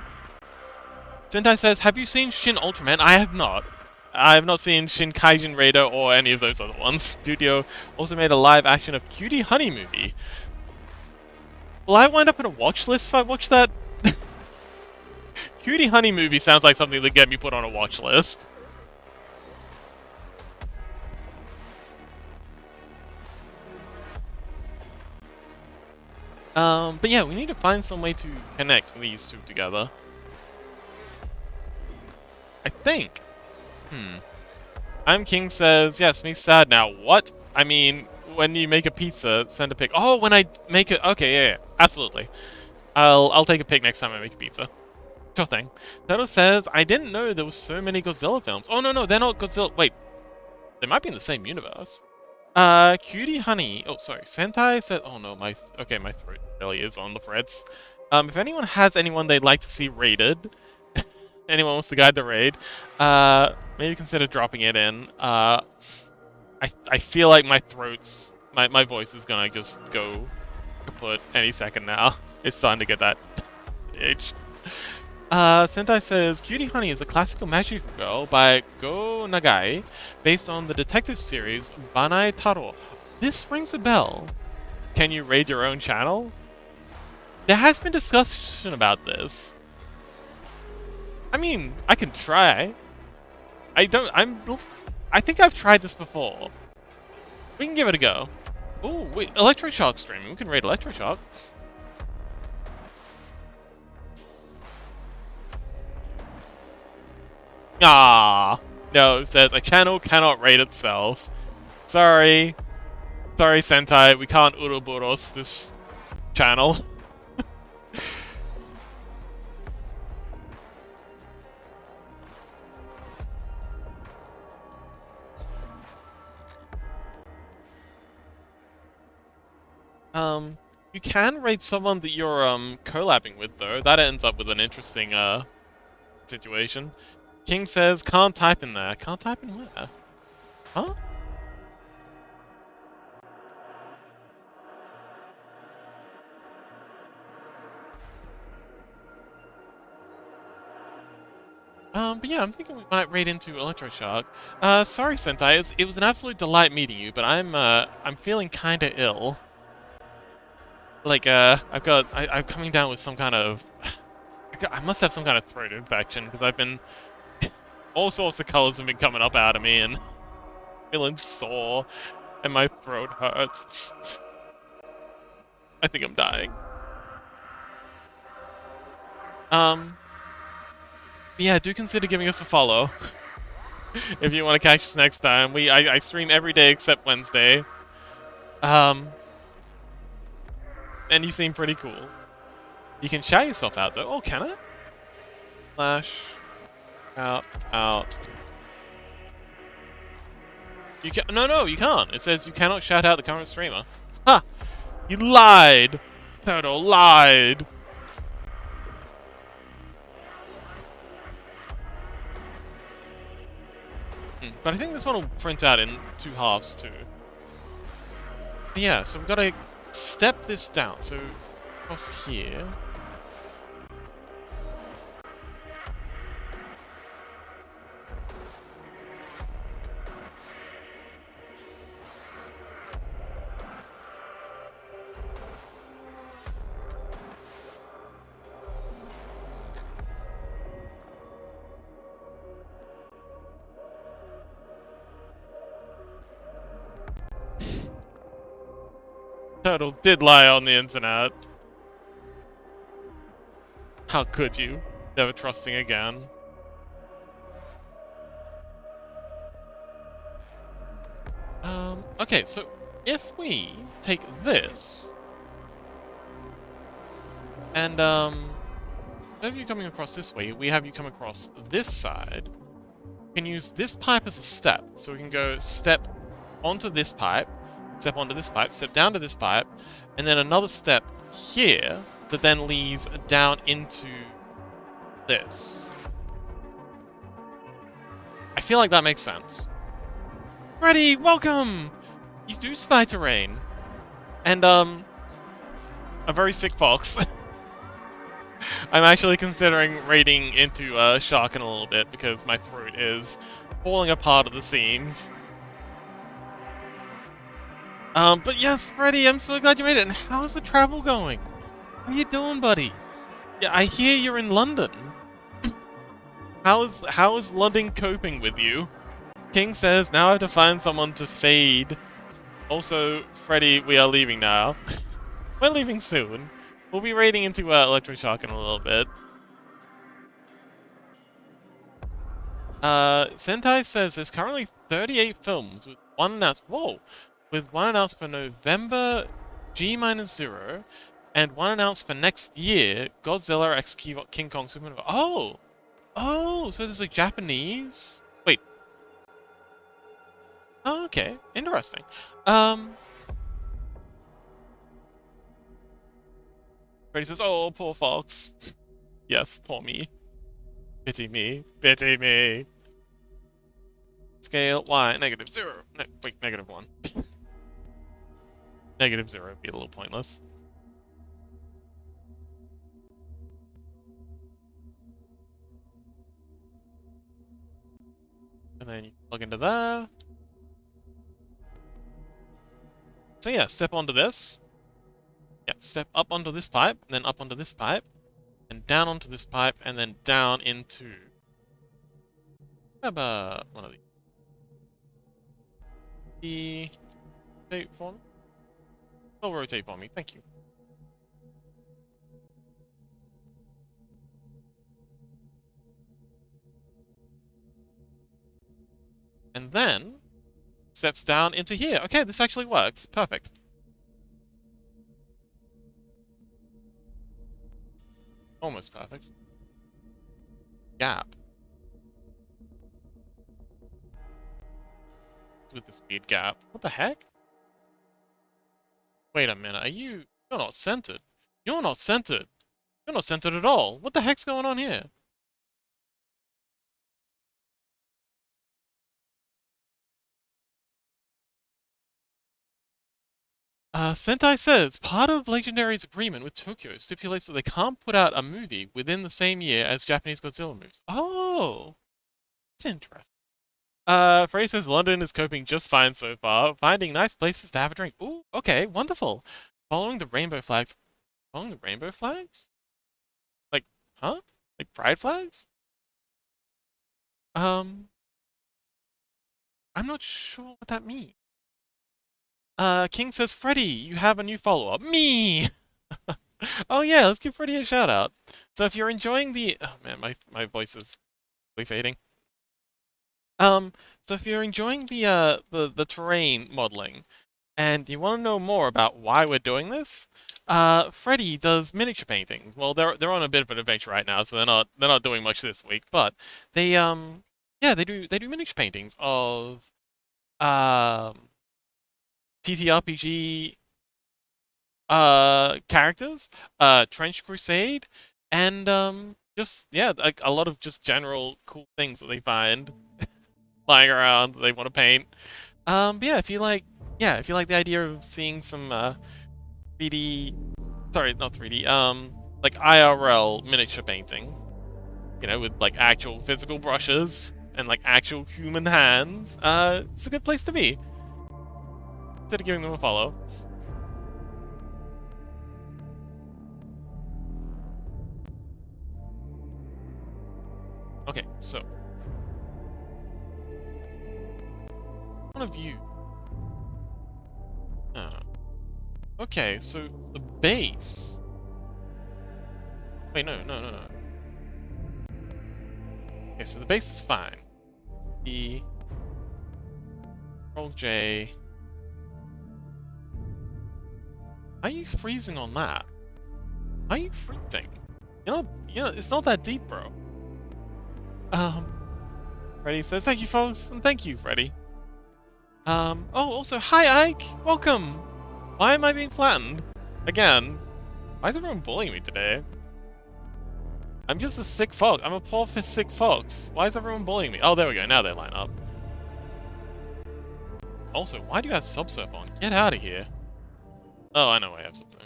Speaker 1: says, have you seen Shin Ultraman? I have not. I have not seen Shin Kaijin Raider or any of those other ones. Studio also made a live action of Cutie Honey movie. Will I wind up in a watch list if I watch that? Cutie Honey movie sounds like something that get me put on a watch list. But yeah, we need to find some way to connect these two together. I think. I'm King says, yes, me sad now. What? I mean, when you make a pizza, send a pic. Oh, when I make it. Okay, yeah, absolutely. I'll take a pic next time I make a pizza. Sure thing. Toto says, I didn't know there was so many Godzilla films. Oh, no, they're not Godzilla. Wait. They might be in the same universe. Cutie Honey. Oh, sorry. Sentai said, oh no, my throat really is on the frets. If anyone has anyone they'd like to see raided, anyone wants to guide the raid, maybe consider dropping it in. I feel like my voice is gonna just go kaput any second now. It's starting to get that itch. Sentai says, Cutie Honey is a classical magical girl by Go Nagai, based on the detective series Banai Taro. This rings a bell. Can you raid your own channel? There has been discussion about this. I mean, I can try. I think I've tried this before. We can give it a go. Oh, wait, Electroshock streaming. We can raid Electroshock. Ah, no, it says a channel cannot rate itself. Sorry, Sentai, we can't Uroboros this channel. You can rate someone that you're collabing with though. That ends up with an interesting situation. King says, can't type in there. Can't type in where? Huh? But yeah, I'm thinking we might raid into Electroshock. Sorry, Sentai, it was an absolute delight meeting you, but I'm feeling kinda ill. Like, I'm coming down with some kind of... I must have some kind of throat infection, because I've been... all sorts of colors have been coming up out of me, and feeling sore, and my throat hurts. I think I'm dying. Yeah, do consider giving us a follow. If you want to catch us next time. I stream every day except Wednesday. And you seem pretty cool. You can shout yourself out though. Oh, can I? Flash. Out. You can no, you can't. It says you cannot shout out the current streamer. Ha! You lied! Toto lied! But I think this one will print out in 2 halves too. But yeah, so we've got to step this down. So across here. Turtle did lie on the internet. How could you? Never trusting again. Okay, so if we take this and instead of you coming across this way, we have you come across this side. We can use this pipe as a step. So we can go step onto this pipe, step onto this pipe, step down to this pipe, and then another step here that then leads down into this. I feel like that makes sense. Freddy, welcome! You do spy terrain. And, a very sick fox. I'm actually considering raiding into Shark in a little bit because my throat is falling apart at the seams. But yes, Freddy, I'm so glad you made it. And how's the travel going? How you doing, buddy? Yeah, I hear you're in London. How is London coping with you? King says, now I have to find someone to fade. Also, Freddy, we are leaving now. We're leaving soon. We'll be raiding into Electroshock in a little bit. Sentai says there's currently 38 films with one announced. Whoa! With one announced for November G-0 and one announced for next year, Godzilla x King Kong Supernova. Oh! Oh, so there's like Japanese? Wait. Oh, okay. Interesting. Freddy says, oh, poor Fox. Yes, poor me. Pity me. Pity me. Scale Y, -0. No, wait, -1. -0 would be a little pointless. And then you plug into there. So yeah, step onto this. Yeah, step up onto this pipe, and then up onto this pipe, and down onto this pipe, and then down into... Grab one of these. Rotate for me. Oh, rotate for me, thank you. And then steps down into here. Okay, this actually works. Perfect. Almost perfect. Gap. With this weird gap. What the heck? Wait a minute. You're not centered. You're not centered. You're not centered at all. What the heck's going on here? Sentai says, part of Legendary's agreement with Tokyo stipulates that they can't put out a movie within the same year as Japanese Godzilla movies. Oh! That's interesting. Frey says London is coping just fine so far, finding nice places to have a drink. Ooh, okay, wonderful. Following the rainbow flags. Following the rainbow flags? Like, huh? Like pride flags? I'm not sure what that means. King says, Freddy, you have a new follow-up. Me! Oh yeah, let's give Freddy a shout out. So if you're enjoying the... Oh man, my voice is really fading. So if you're enjoying the terrain modeling, and you want to know more about why we're doing this, Freddy does miniature paintings. Well, they're on a bit of an adventure right now, so they're not doing much this week, but they yeah, they do miniature paintings of TTRPG characters, Trench Crusade, and just yeah, like a lot of just general cool things that they find lying around that they want to paint. But yeah, if you like the idea of seeing some 3D sorry, not 3D, like IRL miniature painting. You know, with like actual physical brushes and like actual human hands, it's a good place to be. Instead of giving them a follow. Okay, so one of you. Okay, so the base. Wait, no. Okay, so the base is fine. The Control J. Are you freezing on that? Are you freezing? You know, it's not that deep, bro. Freddy says, thank you, folks, and thank you, Freddy. Oh, also, hi, Ike! Welcome! Why am I being flattened? Again. Why is everyone bullying me today? I'm just a sick fox. I'm a poor, sick fox. Why is everyone bullying me? Oh, there we go. Now they line up. Also, why do you have Subsurf on? Get out of here. Oh, I know I have something.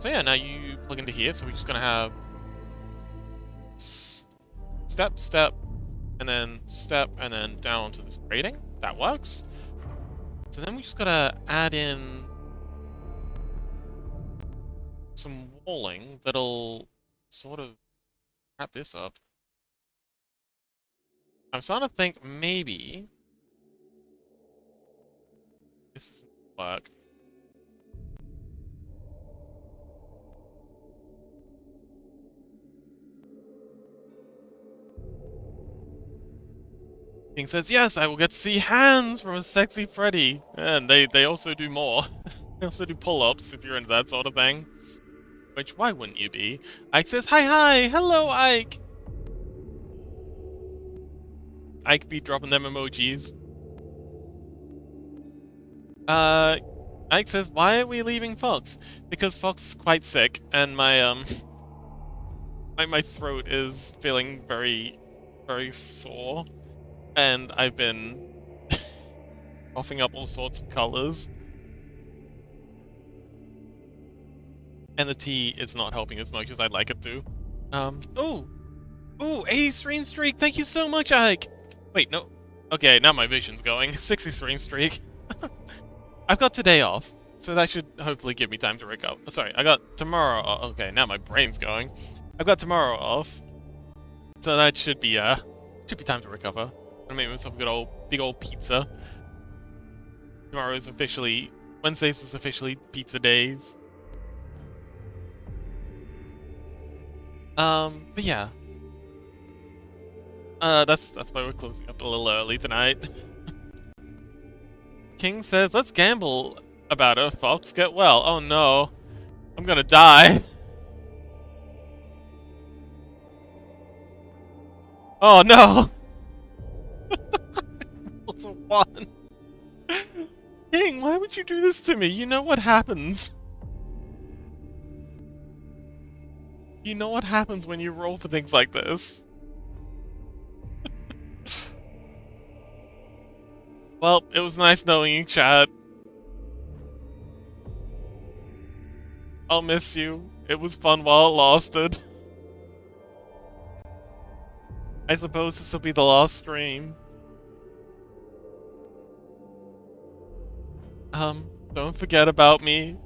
Speaker 1: So yeah, now you plug into here, so we're just gonna have step, step, and then step, and then down onto this grating. That works. So then we just gotta add in some walling that'll sort of wrap this up. I'm starting to think maybe this doesn't work. King says, yes, I will get to see hands from a sexy Freddy. And they also do more. They also do pull-ups if you're into that sort of thing. Which, why wouldn't you be? Ike says, hi, hello, Ike! Ike be dropping them emojis. Ike says, why are we leaving Fox? Because Fox is quite sick, and my throat is feeling very, very sore. And I've been coughing up all sorts of colors. And the tea is not helping as much as I'd like it to. Ooh, 80 stream streak, thank you so much, Ike! Wait, no. Okay, now my vision's going. 60 stream streak. I've got today off, so that should hopefully give me time to recover. Sorry, I got tomorrow off. Okay, now my brain's going. I've got tomorrow off, so that should be time to recover. I made myself a big old pizza. Tomorrow is officially, Wednesdays is officially pizza days. But yeah. That's why we're closing up a little early tonight. King says, let's gamble about it, Fox. Get well. Oh no. I'm gonna die. Oh no! Also one. King, why would you do this to me? You know what happens. You know what happens when you roll for things like this. Well, it was nice knowing you, chat. I'll miss you. It was fun while it lasted. I suppose this will be the last stream. Don't forget about me.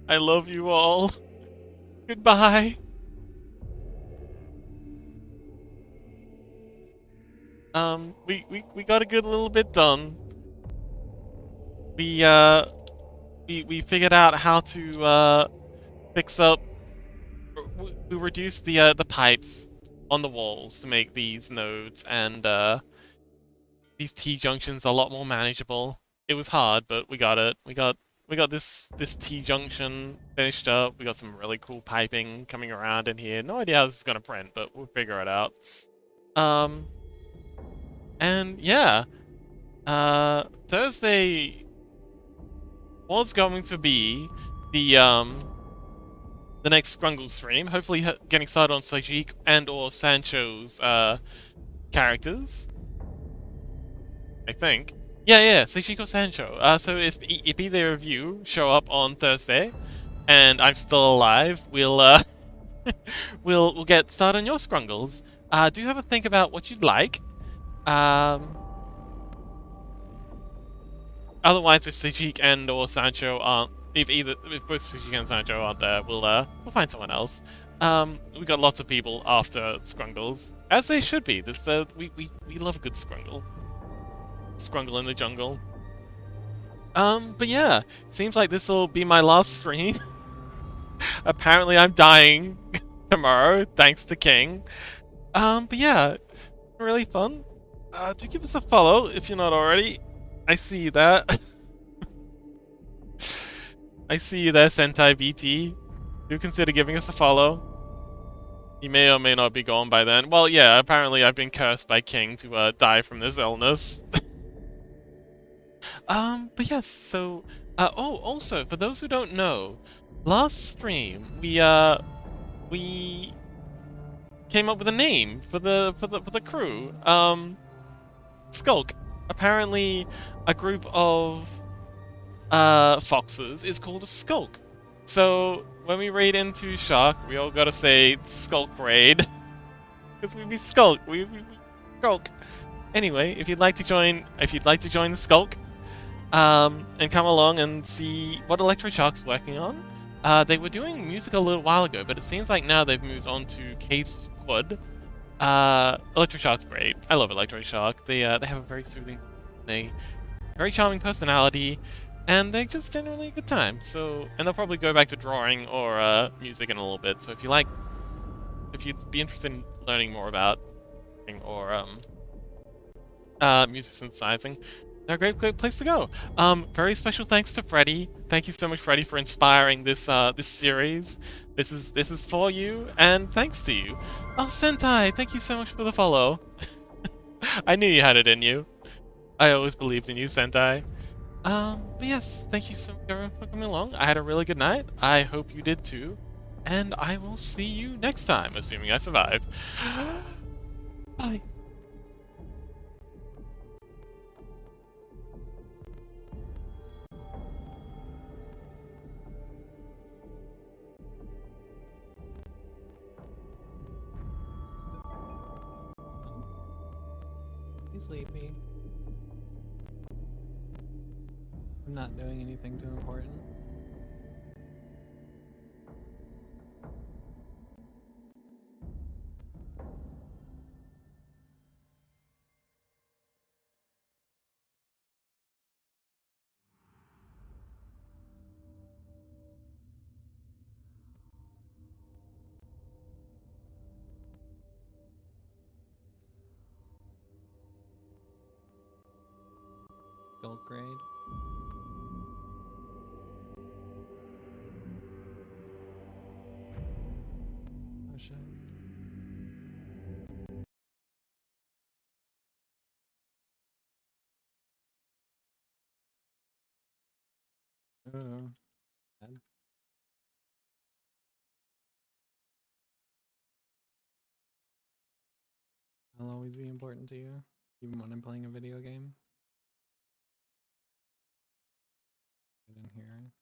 Speaker 1: I love you all. Goodbye. We got a good little bit done. We figured out how to fix up. We reduced the pipes on the walls to make these nodes and these T-junctions a lot more manageable. It was hard, but we got it. We got this T-junction finished up. We got some really cool piping coming around in here. No idea how this is gonna print, but we'll figure it out. And yeah, Thursday was going to be the next Scrungle stream. Hopefully getting started on Sajik and or Sancho's characters. I think. Yeah, Sashiko Sancho. So if either of you show up on Thursday and I'm still alive, we'll get started on your scrungles. Do have a think about what you'd like. Um, Otherwise, if Sashik and or Sancho aren't, if both Sashik and Sancho aren't there, we'll find someone else. We got lots of people after scrungles, as they should be. We love a good scrungle. Scrungle in the jungle. But yeah, seems like this will be my last stream. Apparently, I'm dying tomorrow, thanks to King. But yeah, really fun. Do give us a follow if you're not already. I see that. I see you there, Sentai VT. Do consider giving us a follow. He may or may not be gone by then. Well, yeah, apparently I've been cursed by King to die from this illness. But yes, so oh, also for those who don't know, last stream we came up with a name for the crew. Skulk. Apparently, a group of foxes is called a skulk. So when we raid into Shark, we all gotta say Skulk raid. Because we skulk. We skulk. Anyway, if you'd like to join the skulk, and come along and see what Electro Shark's working on. They were doing music a little while ago, but it seems like now they've moved on to Cave's Quad. Electro Shark's great. I love Electro Shark. They have a very soothing, very charming personality, and they're just generally a good time. So, and they'll probably go back to drawing or music in a little bit. So if you'd be interested in learning more about or music synthesizing, they're a great place to go. Very special thanks to Freddie. Thank you so much, Freddie, for inspiring this series. This is for you, and thanks to you. Oh, Sentai, thank you so much for the follow. I knew you had it in you. I always believed in you, Sentai. But yes, thank you so much everyone for coming along. I had a really good night. I hope you did too. And I will see you next time, assuming I survive. Bye.
Speaker 2: He's sleepy. I'm not doing anything too important. Gold grade. Oh shit. Oh. Bad. I'll always be important to you, even when I'm playing a video game. I didn't hear it.